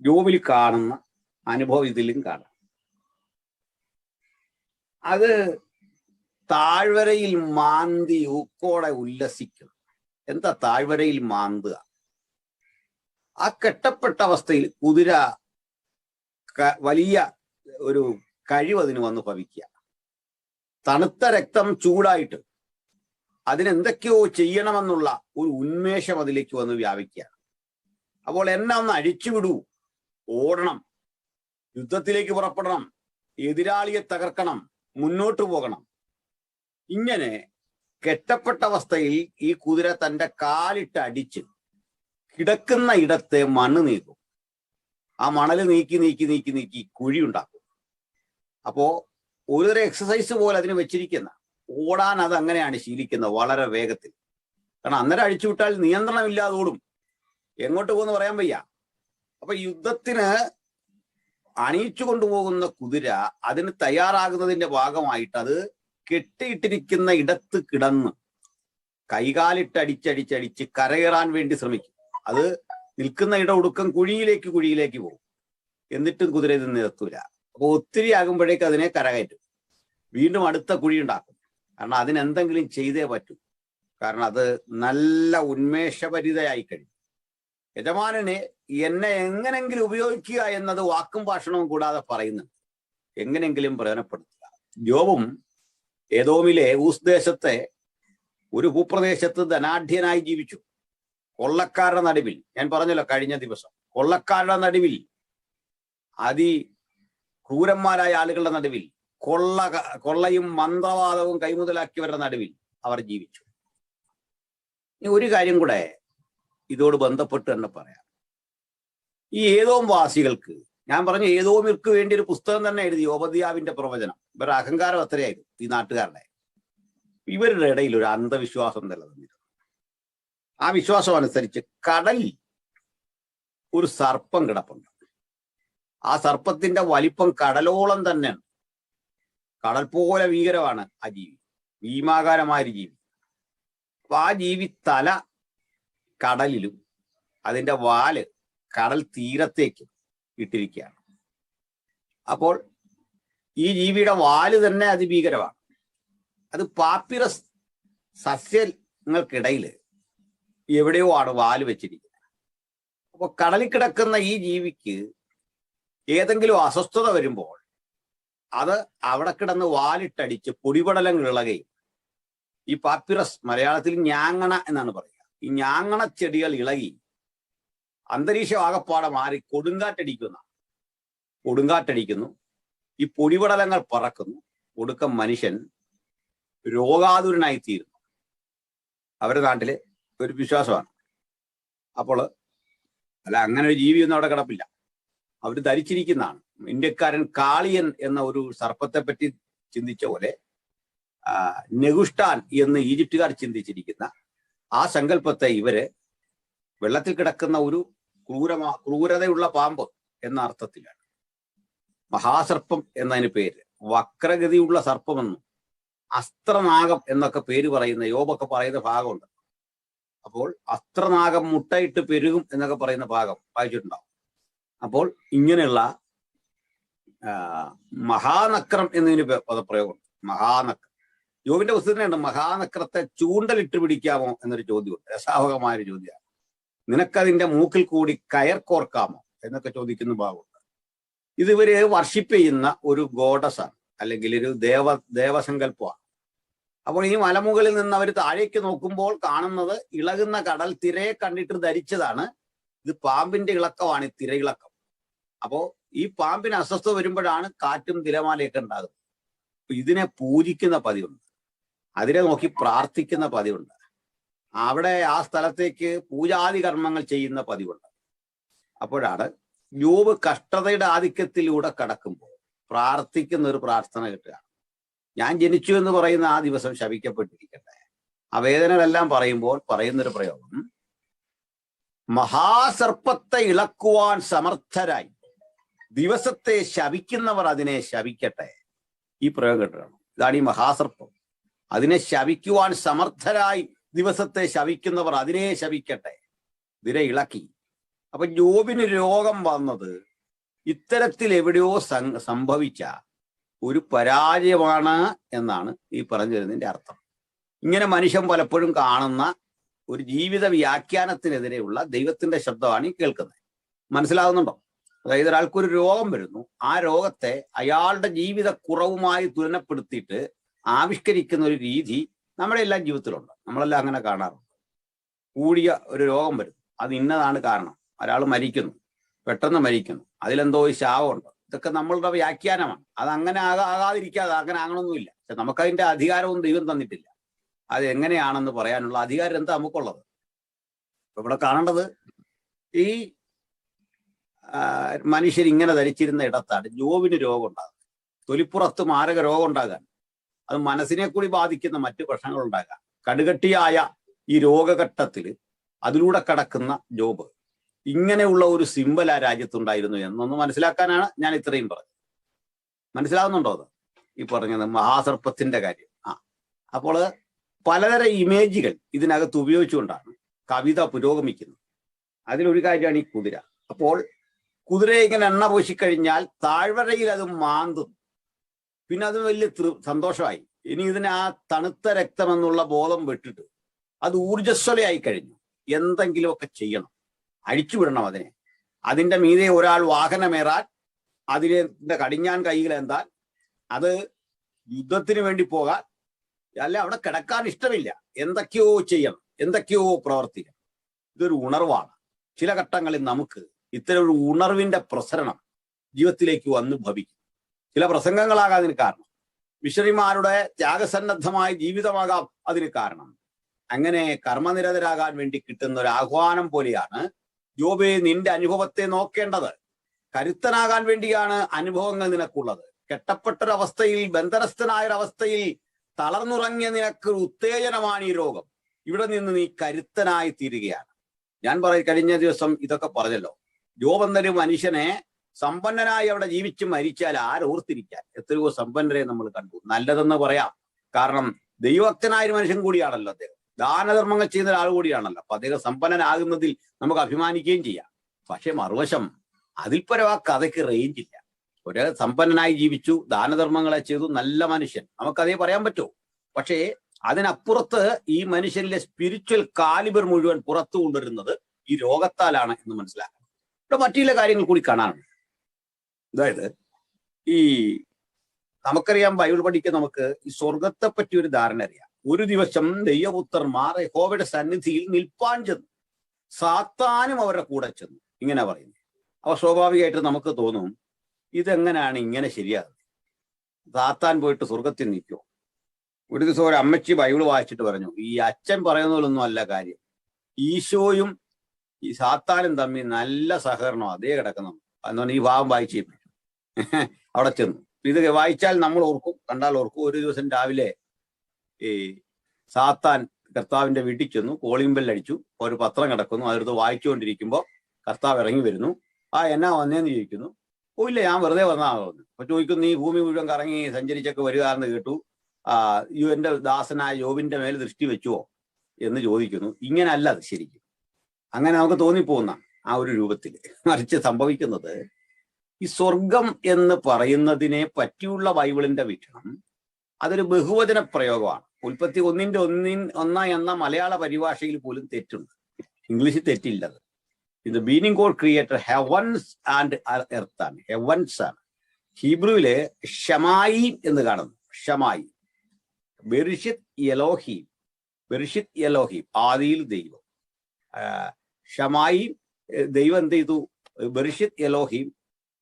യോബിൽ കാണുന്ന അനുഭവം ഇതിലും കാണാം. അത് താഴ്വരയിൽ മാന്തി ഊക്കോടെ ഉല്ലസിക്കും. എന്താ താഴ്വരയിൽ മാന്തുക? ആ കെട്ടപ്പെട്ട അവസ്ഥയിൽ കുതിര വലിയ ഒരു കഴിവ് അതിന് വന്ന് ഭവിക്കുക. തണുത്ത രക്തം ചൂടായിട്ട് അതിനെന്തൊക്കെയോ ചെയ്യണമെന്നുള്ള ഒരു ഉന്മേഷം അതിലേക്ക് വന്ന് വ്യാപിക്കുക. അപ്പോൾ എന്നെ ഒന്ന് അഴിച്ചുവിടൂ, ഓടണം, യുദ്ധത്തിലേക്ക് പുറപ്പെടണം, എതിരാളിയെ തകർക്കണം, മുന്നോട്ട് പോകണം. ഇങ്ങനെ കെട്ടപ്പെട്ട അവസ്ഥയിൽ ഈ കുതിര തന്റെ കാലിട്ട് അടിച്ച് കിടക്കുന്ന ഇടത്തെ മണ്ണ് നീക്കും. ആ മണല് നീക്കി കുഴി ഉണ്ടാക്കും. അപ്പോ ഒരുതരം എക്സസൈസ് പോലെ അതിന് വെച്ചിരിക്കുന്ന ഓടാൻ അത് അങ്ങനെയാണ് ശീലിക്കുന്നത്, വളരെ വേഗത്തിൽ. കാരണം അന്നേരം അഴിച്ചുവിട്ടാൽ നിയന്ത്രണമില്ലാതെ ഓടും, എങ്ങോട്ട് പോകുമെന്ന് പറയാൻ വയ്യ. അപ്പൊ യുദ്ധത്തിന് അണിയിച്ചു കൊണ്ടുപോകുന്ന കുതിര അതിന് തയ്യാറാകുന്നതിന്റെ ഭാഗമായിട്ട് അത് കെട്ടിയിട്ടിരിക്കുന്ന ഇടത്ത് കിടന്ന് കൈകാലിട്ട് അടിച്ചടിച്ചടിച്ച് കരകയറാൻ വേണ്ടി ശ്രമിക്കും. അത് നിൽക്കുന്ന ഇടം ഒടുക്കം കുഴിയിലേക്ക് പോകും. എന്നിട്ടും കുതിര ഇത് നിരത്തൂല. അപ്പൊ ഒത്തിരി ആകുമ്പോഴേക്ക് അതിനെ കരകയറ്റും, വീണ്ടും അടുത്ത കുഴി ഉണ്ടാക്കും. കാരണം അതിനെന്തെങ്കിലും ചെയ്തേ പറ്റൂ. കാരണം അത് നല്ല ഉന്മേഷഭരിതയായി കഴിയും. യജമാനനെ എന്നെ എങ്ങനെങ്കിലും ഉപയോഗിക്കുക എന്നത് വാക്കും ഭാഷണവും കൂടാതെ പറയുന്നുണ്ട്. എങ്ങനെങ്കിലും പ്രയോജനപ്പെടുത്തുക. യോബും ഏദോമിലെ ഊസ് ദേശത്തെ ഒരു ഭൂപ്രദേശത്ത് ധനാഢ്യനായി ജീവിച്ചു. കൊള്ളക്കാരുടെ നടുവിൽ, ഞാൻ പറഞ്ഞല്ലോ കഴിഞ്ഞ ദിവസം, കൊള്ളക്കാരുടെ നടുവിൽ, ക്രൂരന്മാരായ ആളുകളുടെ നടുവിൽ, കൊള്ളയും മന്ത്രവാദവും കൈമുതലാക്കിയവരുടെ നടുവിൽ അവർ ജീവിച്ചു. ഇനി ഒരു കാര്യം കൂടെ ഇതോട് ബന്ധപ്പെട്ട് തന്നെ പറയാം. ഈ ഏതോം വാസികൾക്ക്, ഞാൻ പറഞ്ഞു ഏതോമിർക്ക് വേണ്ടി ഒരു പുസ്തകം തന്നെ എഴുതി, ഓബദ്യാവിന്റെ പ്രവചനം. ഇവരുടെ അഹങ്കാരം അത്രയായിരുന്നു ഈ നാട്ടുകാരുടെ. ഇവരുടെ ഇടയിൽ ഒരു അന്ധവിശ്വാസം നിലനിന്നിരുന്നു. ആ വിശ്വാസം അനുസരിച്ച് കടലിൽ ഒരു സർപ്പം കിടപ്പുണ്ട്. ആ സർപ്പത്തിന്റെ വലിപ്പം കടലോളം തന്നെയാണ്. കടൽ പോലെ ഭീകരമാണ് ആ ജീവി, ഭീമാകാരമായൊരു ജീവി. അപ്പൊ ആ ജീവി തല കടലിലും അതിന്റെ വാല് കടൽ തീരത്തേക്കും ഇട്ടിരിക്കുകയാണ്. അപ്പോൾ ഈ ജീവിയുടെ വാല് തന്നെ അതിഭീകരമാണ്. അത് പാപ്പിറസ് സസ്യങ്ങൾക്കിടയിൽ എവിടെയോ ആണ് വാല് വെച്ചിരിക്കുന്നത്. അപ്പൊ കടലിൽ കിടക്കുന്ന ഈ ജീവിക്ക് ഏതെങ്കിലും അസ്വസ്ഥത വരുമ്പോൾ അത് അവിടെ കിടന്ന് വാലിട്ടടിച്ച് പൊടിപടലങ്ങൾ ഇളകയും, ഈ പാപ്പിറസ് മലയാളത്തിൽ ഞാങ്ങണ എന്നാണ് പറയുക, ഈ ഞാങ്ങണ ചെടികൾ ഇളകി അന്തരീക്ഷം ആകപ്പാടെ മാറി കൊടുങ്കാറ്റടിക്കുന്നു. ഈ പൊടിപടലങ്ങൾ പറക്കുന്നു. ഒടുക്കം മനുഷ്യൻ രോഗാതുരനായി തീരുന്നു. അവരുടെ നാട്ടില് ഒരു വിശ്വാസമാണ്. അപ്പോൾ അല്ല, അങ്ങനെ ഒരു ജീവിയൊന്നും അവിടെ കിടപ്പില്ല, അവർ ധരിച്ചിരിക്കുന്നതാണ്. ഇന്ത്യക്കാരൻ കാളിയൻ എന്ന ഒരു സർപ്പത്തെ പറ്റി ചിന്തിച്ച പോലെ നെഗുഷ്ടാൻ എന്ന് ഈജിപ്തുകാർ ചിന്തിച്ചിരിക്കുന്ന ആ സങ്കല്പത്തെ ഇവര് വെള്ളത്തിൽ കിടക്കുന്ന ഒരു ക്രൂരതയുള്ള പാമ്പ് എന്ന അർത്ഥത്തിലാണ്. മഹാസർപ്പം എന്നതിന് പേര്, വക്രഗതിയുള്ള സർപ്പമെന്നും അസ്ത്രനാഗം എന്നൊക്കെ പേര് പറയുന്ന, യോബൊക്കെ പറയുന്ന ഭാഗമുണ്ട്. അപ്പോൾ അസ്ത്രനാഗം മുട്ടയിട്ട് പെരുകും എന്നൊക്കെ പറയുന്ന ഭാഗം വായിച്ചിട്ടുണ്ടാവും. അപ്പോൾ ഇങ്ങനെയുള്ള മഹാനക്രം എന്നതിന് പദപ്രയോഗമുണ്ട്. മഹാനക്രം യോബിന്റെ പുസ്തകത്തിനുണ്ട്. മഹാനക്രത്തെ ചൂണ്ടലിട്ട് പിടിക്കാമോ എന്നൊരു ചോദ്യമുണ്ട്. രസാവഹമായൊരു ചോദ്യമാണ്. നിനക്കതിന്റെ മൂക്കിൽ കൂടി കയർ കോർക്കാമോ എന്നൊക്കെ ചോദിക്കുന്ന ഭാഗമുണ്ട്. ഇതിവര് വർഷിപ്പ് ചെയ്യുന്ന ഒരു ഗോഡസാണ്, അല്ലെങ്കിൽ ഒരു ദേവസങ്കല്പമാണ്. അപ്പോൾ ഈ മലമുകളിൽ നിന്ന് അവർ താഴേക്ക് നോക്കുമ്പോൾ കാണുന്നത് ഇളകുന്ന കടൽ തിരയെ കണ്ടിട്ട് ധരിച്ചതാണ് ഇത് പാമ്പിന്റെ ഇളക്കമാണ്, ഈ തിരയിളക്കം. അപ്പോ ഈ പാമ്പിന് അസ്വസ്ഥത വരുമ്പോഴാണ് കാറ്റും തിരമാലയൊക്കെ ഉണ്ടാകുന്നത്. ഇതിനെ പൂജിക്കുന്ന പതിവുണ്ട്, അതിനെ നോക്കി പ്രാർത്ഥിക്കുന്ന പതിവുണ്ട്, അവിടെ ആ സ്ഥലത്തേക്ക് പൂജാതി കർമ്മങ്ങൾ ചെയ്യുന്ന പതിവുണ്ട്. അപ്പോഴാണ് യോബ് കഷ്ടതയുടെ ആധിക്യത്തിലൂടെ കടക്കുമ്പോൾ പ്രാർത്ഥിക്കുന്ന ഒരു പ്രാർത്ഥന കിട്ടുക. ഞാൻ ജനിച്ചു എന്ന് പറയുന്ന ആ ദിവസം ശപിക്കപ്പെട്ടിരിക്കട്ടെ. ആ വേദനകളെല്ലാം പറയുമ്പോൾ പറയുന്നൊരു പ്രയോഗം, മഹാസർപ്പത്തെ ഇളക്കുവാൻ സമർത്ഥരായി ദിവസത്തെ ശപിക്കുന്നവർ അതിനെ ശപിക്കട്ടെ. ഈ പ്രയോഗം കേട്ടതാണ്. ഇതാണ് ഈ മഹാസർപ്പം. അതിനെ ശപിക്കുവാൻ സമർത്ഥരായി ദിവസത്തെ ശപിക്കുന്നവർ അതിനെ ശപിക്കട്ടെ. ഇതിനെ ഇളക്കി. അപ്പൊ യോബിന് രോഗം വന്നത് ഇത്തരത്തിൽ എവിടെയോ സംഭവിച്ച ഒരു പരാജയമാണ് എന്നാണ് ഈ പറഞ്ഞു തരുന്നതിന്റെ അർത്ഥം. ഇങ്ങനെ മനുഷ്യൻ പലപ്പോഴും കാണുന്ന ഒരു ജീവിത വ്യാഖ്യാനത്തിനെതിരെയുള്ള ദൈവത്തിന്റെ ശബ്ദമാണ് ഈ കേൾക്കുന്നത്. മനസ്സിലാകുന്നുണ്ടോ? അതായത് ഒരാൾക്കൊരു രോഗം വരുന്നു, ആ രോഗത്തെ അയാളുടെ ജീവിത കുറവുമായി തുലനപ്പെടുത്തിയിട്ട് ആവിഷ്കരിക്കുന്ന ഒരു രീതി നമ്മുടെ എല്ലാം ജീവിതത്തിലുണ്ട്. നമ്മളെല്ലാം അങ്ങനെ കാണാറുണ്ട്. കൂടിയ ഒരു രോഗം വരുന്നു, അത് ഇന്നതാണ് കാരണം, ഒരാൾ മരിക്കുന്നു, പെട്ടെന്ന് മരിക്കുന്നു, അതിലെന്തോ ഒരു ശാപമുണ്ട്. ഇതൊക്കെ നമ്മളുടെ വ്യാഖ്യാനമാണ്. അത് അങ്ങനെ ആകാതിരിക്കാതെ അങ്ങനെ ആകണമെന്നില്ല. പക്ഷെ നമുക്കതിന്റെ അധികാരവും ദൈവം തന്നിട്ടില്ല. അത് എങ്ങനെയാണെന്ന് പറയാനുള്ള അധികാരം എന്താ നമുക്കുള്ളത്? ഇവിടെ കാണേണ്ടത് ഈ മനുഷ്യർ ഇങ്ങനെ ധരിച്ചിരുന്ന ഇടത്താണ് യോബിന് രോഗം ഉണ്ടാകുന്നത്. തൊലിപ്പുറത്ത് മാരക രോഗം ഉണ്ടാകാൻ, അത് മനസ്സിനെ കൂടി ബാധിക്കുന്ന മറ്റു പ്രശ്നങ്ങൾ ഉണ്ടാകാൻ, കടുകട്ടിയായ ഈ രോഗഘട്ടത്തിൽ അതിലൂടെ കടക്കുന്ന യോബ് ഇങ്ങനെയുള്ള ഒരു സിമ്പൽ ആ രാജ്യത്തുണ്ടായിരുന്നു എന്നൊന്ന് മനസ്സിലാക്കാനാണ് ഞാൻ ഇത്രയും പറഞ്ഞത്. മനസ്സിലാവുന്നുണ്ടോ? അത് ഈ പറഞ്ഞത് മഹാസർപ്പത്തിന്റെ കാര്യം. അപ്പോൾ പലതരം ഇമേജുകൾ ഇതിനകത്ത് ഉപയോഗിച്ചുകൊണ്ടാണ് കവിത പുരോഗമിക്കുന്നത്. അതിലൊരു കാര്യമാണ് ഈ കുതിര. അപ്പോൾ കുതിരയെ ഇങ്ങനെ എണ്ണ പൂശിക്കഴിഞ്ഞാൽ താഴ്വരയിൽ അത് മാന്തും, പിന്നെ അത് വലിയ സന്തോഷമായി. ഇനി ഇതിന് ആ തണുത്ത രക്തം എന്നുള്ള ബോധം വിട്ടിട്ട് അത് ഊർജ്ജസ്വലയായി കഴിഞ്ഞു. എന്തെങ്കിലുമൊക്കെ ചെയ്യണം, അഴിച്ചുവിടണം അതിനെ. അതിൻ്റെ മീതെ ഒരാൾ വാഹനമേറാൻ, അതിന്റെ കടിഞ്ഞാൻ കൈകൾ എന്താൽ, അത് യുദ്ധത്തിന് വേണ്ടി പോകാൻ, അല്ല അവിടെ കിടക്കാൻ ഇഷ്ടമില്ല, എന്തൊക്കെയോ ചെയ്യണം, എന്തൊക്കെയോ പ്രവർത്തിക്കണം. ഇതൊരു ഉണർവാണ്. ചില ഘട്ടങ്ങളിൽ നമുക്ക് ഇത്തരം ഒരു ഉണർവിന്റെ പ്രസരണം ജീവിതത്തിലേക്ക് വന്ന് ഭവിക്കും. ചില പ്രസംഗങ്ങളാകാം അതിന് കാരണം, മിഷണറിമാരുടെ ത്യാഗസന്നദ്ധമായ ജീവിതമാകാം അതിന് കാരണം. അങ്ങനെ കർമ്മനിരതരാകാൻ വേണ്ടി കിട്ടുന്ന ഒരു ആഹ്വാനം പോലെയാണ് യോബേ നിന്റെ അനുഭവത്തെ നോക്കേണ്ടത്. കരുത്തനാകാൻ വേണ്ടിയാണ് അനുഭവങ്ങൾ നിനക്കുള്ളത്. കെട്ടപ്പെട്ടൊരവസ്ഥയിൽ, ബന്ധനസ്ഥനായൊരവസ്ഥയിൽ തളർന്നുറങ്ങിയ നിനക്ക് ഉത്തേജനമാണ് ഈ രോഗം. ഇവിടെ നിന്ന് നീ കരുത്തനായി തീരുകയാണ്. ഞാൻ കഴിഞ്ഞ ദിവസം ഇതൊക്കെ പറഞ്ഞല്ലോ. യോബ് എന്നൊരു മനുഷ്യനെ സമ്പന്നനായി അവിടെ ജീവിച്ച് മരിച്ചാൽ ആരോർത്തിരിക്കാൻ? എത്രയോ സമ്പന്നരെ നമ്മൾ കണ്ടു. നല്ലതെന്ന് പറയാം, കാരണം ദൈവഭക്തനായ ഒരു മനുഷ്യൻ കൂടിയാണല്ലോ അദ്ദേഹം, ദാനധർമ്മങ്ങൾ ചെയ്യുന്ന ഒരാൾ കൂടിയാണല്ലോ. അപ്പൊ അദ്ദേഹം സമ്പന്നനാകുന്നതിൽ നമുക്ക് അഭിമാനിക്കുകയും ചെയ്യാം. പക്ഷെ മറുവശം അതിൽ പരം ആ കഥയ്ക്ക് റേഞ്ച് ഇല്ല. ഒരു സമ്പന്നനായി ജീവിച്ചു, ദാനധർമ്മങ്ങളെ ചെയ്തു, നല്ല മനുഷ്യൻ, നമുക്കതേ പറയാൻ പറ്റൂ. പക്ഷേ അതിനപ്പുറത്ത് ഈ മനുഷ്യനിലെ സ്പിരിച്വൽ കാലിബർ മുഴുവൻ പുറത്തു കൊണ്ടുവരുന്നത് ഈ രോഗത്താലാണ് എന്ന് മനസ്സിലാക്കണം. ഇവിടെ മറ്റു ചില കാര്യങ്ങൾ കൂടി കാണാനുണ്ട്. അതായത് ഈ നമുക്കറിയാം, ബൈബിൾ പഠിക്കുന്ന നമുക്ക് ഈ സ്വർഗത്തെ പറ്റി ഒരു ധാരണ അറിയാം. ഒരു ദിവസം ദൈവപുത്രന്മാർ യഹോവയുടെ സന്നിധിയിൽ നിൽപ്പാൻ ചെന്നു, സാത്താനും അവരുടെ കൂടെ ചെന്നു. ഇങ്ങനെ പറയുന്നു. അപ്പൊ സ്വാഭാവികമായിട്ട് നമുക്ക് തോന്നും, ഇതെങ്ങനെയാണ് ഇങ്ങനെ ശരിയാകുന്നത്? സാത്താൻ പോയിട്ട് സ്വർഗത്തിൽ നിൽക്കുമോ? ഒരു ദിവസം ഒരു അമ്മച്ചി ബൈബിൾ വായിച്ചിട്ട് പറഞ്ഞു, ഈ അച്ഛൻ പറയുന്നതിലൊന്നും അല്ല കാര്യം, ഈശോയും ഈ സാത്താനും തമ്മിൽ നല്ല സഹകരണം അതേ കിടക്കുന്നു എന്ന് പറഞ്ഞാൽ ഈ ഭാവം വായിച്ചു അവിടെ ചെന്നു. ഇത് വായിച്ചാൽ നമ്മൾ ഓർക്കും, കണ്ടാൽ ഓർക്കും. ഒരു ദിവസം രാവിലെ ഈ സാത്താൻ കർത്താവിന്റെ വീട്ടിൽ ചെന്നു, കോളിംഗ് ബെൽ അടിച്ചു, ഒരു പത്രം കിടക്കുന്നു, അതെടുത്ത് വായിച്ചുകൊണ്ടിരിക്കുമ്പോൾ കർത്താവ് ഇറങ്ങി വരുന്നു. എന്നാ വന്നേന്ന് ചോദിക്കുന്നു. ഓ ഇല്ല, ഞാൻ വെറുതെ വന്നതാകുന്നു. അപ്പൊ ചോദിക്കുന്നു, നീ ഭൂമി മുഴുവൻ കറങ്ങി സഞ്ചരിച്ചൊക്കെ വരിക എന്ന് കേട്ടു, എന്റെ ദാസനായ യോബിന്റെ മേൽ ദൃഷ്ടി വെച്ചുവോ എന്ന് ചോദിക്കുന്നു. ഇങ്ങനെ അല്ല അത് ശരിക്കും. അങ്ങനെ നമുക്ക് തോന്നിപ്പോകുന്ന ആ ഒരു രൂപത്തിൽ. മറിച്ച് സംഭവിക്കുന്നത് ഈ സ്വർഗം എന്ന് പറയുന്നതിനെ പറ്റിയുള്ള ബൈബിളിന്റെ വീക്ഷണം അതൊരു ബഹുവചന പ്രയോഗമാണ്. ഉൽപ്പത്തി 1:1 എന്ന മലയാള പരിഭാഷയിൽ പോലും തെറ്റുണ്ട്, ഇംഗ്ലീഷിൽ തെറ്റില്ലത്. ഇത് meaning God creator heavens and earth ആണ്, ഹെവൻസ് ആണ്. ഹീബ്രുവില് ഷമായി എന്ന് കാണുന്നു. ഷമായി, ബെറിഷിത് എലോഹീം, ബെർഷിത് എലോഹീം, ആദിയിൽ ദൈവം. ഷമായിം, ദൈവം എന്ത് ചെയ്തു? ബെർഷിത് എലോഹീം,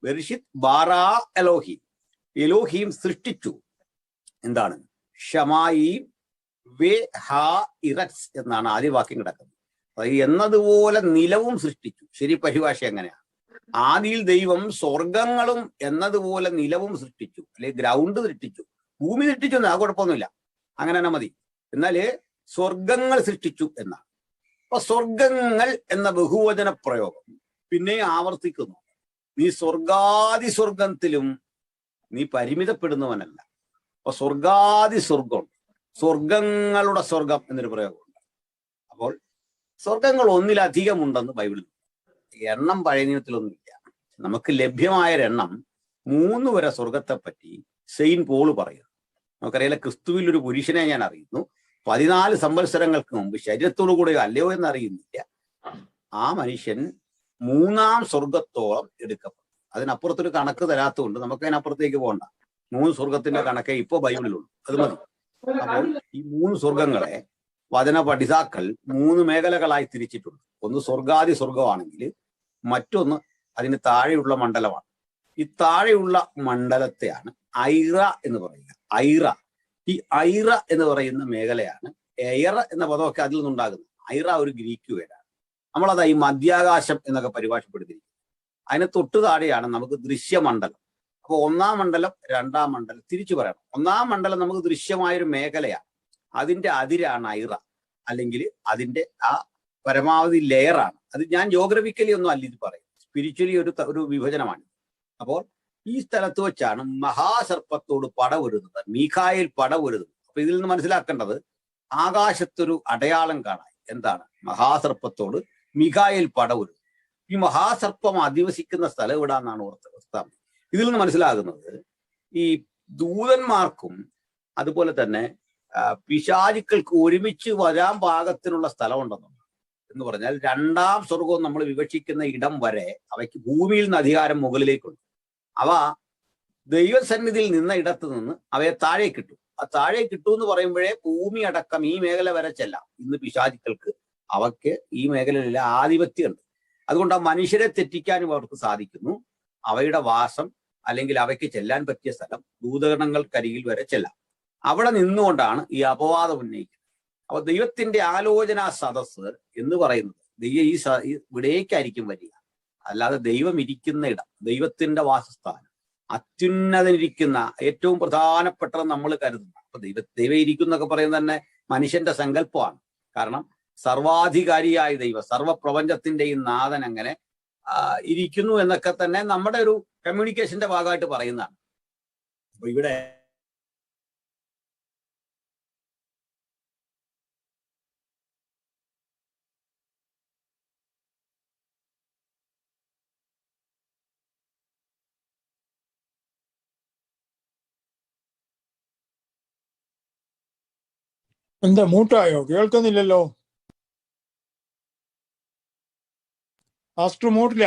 ബെർഷിത് ബാറാ എലോഹീം, എലോഹീം സൃഷ്ടിച്ചു. എന്താണ്? ഷമായിം വേ ഹാ ഇറക്സ് എന്നാണ് ആദ്യ വാക്യം കിടക്കുന്നത്. എന്നതുപോലെ നിലവും സൃഷ്ടിച്ചു. ശരി, പരിഭാഷ എങ്ങനെയാണ്? ആദിയിൽ ദൈവം സ്വർഗങ്ങളും എന്നതുപോലെ നിലവും സൃഷ്ടിച്ചു, അല്ലെ ഗ്രൗണ്ട് സൃഷ്ടിച്ചു. ഭൂമി സൃഷ്ടിച്ചു എന്നാ കുഴപ്പമൊന്നുമില്ല, അങ്ങനെ തന്നെ മതി. എന്നാല് സ്വർഗങ്ങൾ സൃഷ്ടിച്ചു എന്നാണ്. അപ്പൊ സ്വർഗങ്ങൾ എന്ന ബഹുവചന പ്രയോഗം പിന്നെ ആവർത്തിക്കുന്നു. നീ സ്വർഗാദി സ്വർഗത്തിലും നീ പരിമിതപ്പെടുന്നവനല്ല. അപ്പൊ സ്വർഗാദി സ്വർഗം, സ്വർഗങ്ങളുടെ സ്വർഗം എന്നൊരു പ്രയോഗമുണ്ട്. അപ്പോൾ സ്വർഗങ്ങൾ ഒന്നിലധികം ഉണ്ടെന്ന് ബൈബിളിൽ. എണ്ണം പഴയ നിയമത്തിലൊന്നുമില്ല. നമുക്ക് ലഭ്യമായൊരെണ്ണം 3 വരെ സ്വർഗത്തെ പറ്റി സെയിന്റ് പോൾ പറയുന്നു. നമുക്കറിയാലോ, ക്രിസ്തുവിൽ ഒരു പുരുഷനെ ഞാൻ അറിയുന്നു, 14 സംവത്സരങ്ങൾക്ക് മുമ്പ് ശരീരത്തോടു കൂടെ അല്ലയോ എന്നറിയുന്നില്ല. ആ മനുഷ്യൻ 3-ാം സ്വർഗത്തോളം എടുക്കപ്പെടും. അതിനപ്പുറത്തൊരു കണക്ക് തരാത്തതുകൊണ്ട് നമുക്ക് അതിനപ്പുറത്തേക്ക് പോകണ്ട. 3 സ്വർഗത്തിന്റെ കണക്കേ ഇപ്പൊ ബൈബിളിലുള്ളൂ, അത് മതി. അപ്പോൾ ഈ 3 സ്വർഗങ്ങളെ വചന പഠിതാക്കൾ 3 മേഖലകളായി തിരിച്ചിട്ടുണ്ട്. ഒന്ന് സ്വർഗാദി സ്വർഗമാണെങ്കിൽ, മറ്റൊന്ന് അതിന് താഴെയുള്ള മണ്ഡലമാണ്. ഈ താഴെയുള്ള മണ്ഡലത്തെയാണ് ഐറ എന്ന് പറയുക. ഐറ, ഈ ഐറ എന്ന് പറയുന്ന മേഖലയാണ്. എയർ എന്ന പദമൊക്കെ അതിൽ നിന്നുണ്ടാകുന്നത്. ഐറ ഒരു ഗ്രീക്ക് വേർഡാണ്. നമ്മളത് ഈ മധ്യാകാശം എന്നൊക്കെ പരിഭാഷപ്പെടുത്തിയിരിക്കുന്നത്. അതിന് തൊട്ടു താഴെയാണ് നമുക്ക് ദൃശ്യമണ്ഡലം. അപ്പോൾ 1-ാം മണ്ഡലം, 2-ാം മണ്ഡലം തിരിച്ചു പറയണം. 1-ാം മണ്ഡലം നമുക്ക് ദൃശ്യമായൊരു മേഖലയാണ്. അതിന്റെ അതിരാണ് ഐറ, അല്ലെങ്കിൽ അതിന്റെ ആ പരമാവധി ലെയറാണ്. അത് ഞാൻ ജോഗ്രഫിക്കലി ഒന്നും അല്ല ഇത് പറയും, സ്പിരിച്വലി ഒരു വിഭജനമാണ്. അപ്പോൾ ഈ സ്ഥലത്ത് വെച്ചാണ് മഹാസർപ്പത്തോട് പടവരുന്നത്, മീഖായേൽ പടവരുന്നത്. അപ്പൊ ഇതിൽ നിന്ന് മനസ്സിലാക്കേണ്ടത് ആകാശത്തൊരു അടയാളം കാണാൻ. എന്താണ്? മഹാസർപ്പത്തോട് മീഖായേൽ പടവരുന്നത്. ഈ മഹാസർപ്പം അധിവസിക്കുന്ന സ്ഥലം എവിടാന്നാണ് ഓർത്താം. ഇതിൽ നിന്ന് മനസ്സിലാകുന്നത് ഈ ദൂതന്മാർക്കും അതുപോലെ തന്നെ പിശാചുക്കൾക്ക് ഒരുമിച്ച് വരാൻ പാകത്തിനുള്ള സ്ഥലമുണ്ടെന്നുണ്ട്. എന്ന് പറഞ്ഞാൽ 2-ാം സ്വർഗവും നമ്മൾ വിവക്ഷിക്കുന്ന ഇടം വരെ അവയ്ക്ക് ഭൂമിയിൽ നിന്ന് അധികാരം മുകളിലേക്കുണ്ട്. അവ ദൈവസന്നിധിയിൽ നിന്ന ഇടത്ത് നിന്ന് അവയെ താഴെ കിട്ടും. ആ താഴെ കിട്ടും എന്ന് പറയുമ്പോഴേ ഭൂമി അടക്കം ഈ മേഖല വരെ ചെല്ലാം. ഇന്ന് പിശാചുക്കൾക്ക് അവയ്ക്ക് ഈ മേഖലയിലെ ആധിപത്യമുണ്ട്. അതുകൊണ്ട് ആ മനുഷ്യരെ തെറ്റിക്കാനും അവർക്ക് സാധിക്കുന്നു. അവയുടെ വാസം അല്ലെങ്കിൽ അവയ്ക്ക് ചെല്ലാൻ പറ്റിയ സ്ഥലം ദൂതഗണങ്ങൾക്കരികിൽ വരെ ചെല്ലാം. അവിടെ നിന്നുകൊണ്ടാണ് ഈ അപവാദം ഉന്നയിക്കുന്നത്. അപ്പൊ ദൈവത്തിന്റെ ആലോചനാ സദസ്സ് എന്ന് പറയുന്നത് ഇവിടേക്കായിരിക്കും വരിക. അല്ലാതെ ദൈവം ഇരിക്കുന്ന ഇടം, ദൈവത്തിന്റെ വാസസ്ഥാനം, അത്യുന്നതനിരിക്കുന്ന ഏറ്റവും പ്രധാനപ്പെട്ടത് നമ്മൾ കരുതുന്നു. അപ്പൊ ദൈവം ഇരിക്കുന്നൊക്കെ പറയുന്നത് തന്നെ മനുഷ്യന്റെ സങ്കല്പമാണ്. കാരണം സർവാധികാരിയായ ദൈവം, സർവപ്രപഞ്ചത്തിന്റെയും നാഥൻ അങ്ങനെ ഇരിക്കുന്നു എന്നൊക്കെ തന്നെ നമ്മുടെ ഒരു കമ്മ്യൂണിക്കേഷന്റെ ഭാഗമായിട്ട് പറയുന്നതാണ്. അപ്പൊ ഇവിടെ എന്താ മൂട്ടായോ? കേൾക്കുന്നില്ലല്ലോ. ആസ്റ്റർ മൂട്ടില്ല,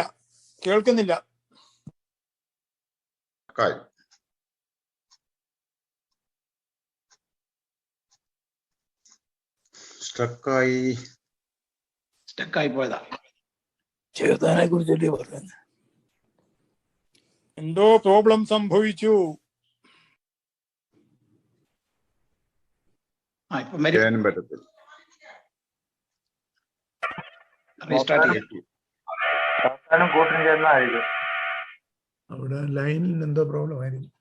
കേൾക്കുന്നില്ല. സ്റ്റക്കായി പോയതാ. ചേർത്താനെ കുറിച്ചല്ലേ പറയുന്നത്? എന്തോ പ്രോബ്ലം സംഭവിച്ചു. അവിടെ ലൈനിൽ എന്തോ പ്രോബ്ലം ആയിരിക്കും.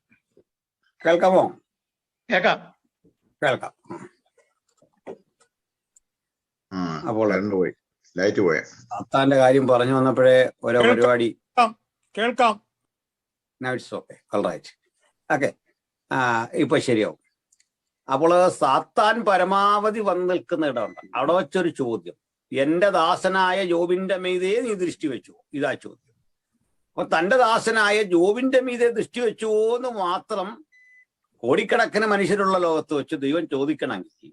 കേൾക്കാമോ? കേൾക്കാം. കേൾക്കാം. അപ്പോൾ ലൈറ്റ് പോയ സാത്താന്റെ കാര്യം പറഞ്ഞു വന്നപ്പോഴേ ഓരോ പരിപാടി കേൾക്കാം. ഓക്കെ, ഇപ്പൊ ശരിയാവും. അപ്പോൾ സാത്താൻ പരമാവധി വന്നു നിൽക്കുന്ന ഇടമുണ്ട്. അവിടെ വെച്ചൊരു ചോദ്യം, എന്റെ ദാസനായ ജോബിന്റെ മീതെ നീ ദൃഷ്ടി വെച്ചു. ഇതാ ചോദ്യം. അപ്പൊ തന്റെ ദാസനായ ജോബിന്റെ മീതെ ദൃഷ്ടി വെച്ചുവോ എന്ന് മാത്രം കോടിക്കണക്കിന് മനുഷ്യരുള്ള ലോകത്ത് വെച്ച് ദൈവം ചോദിക്കണമെങ്കിൽ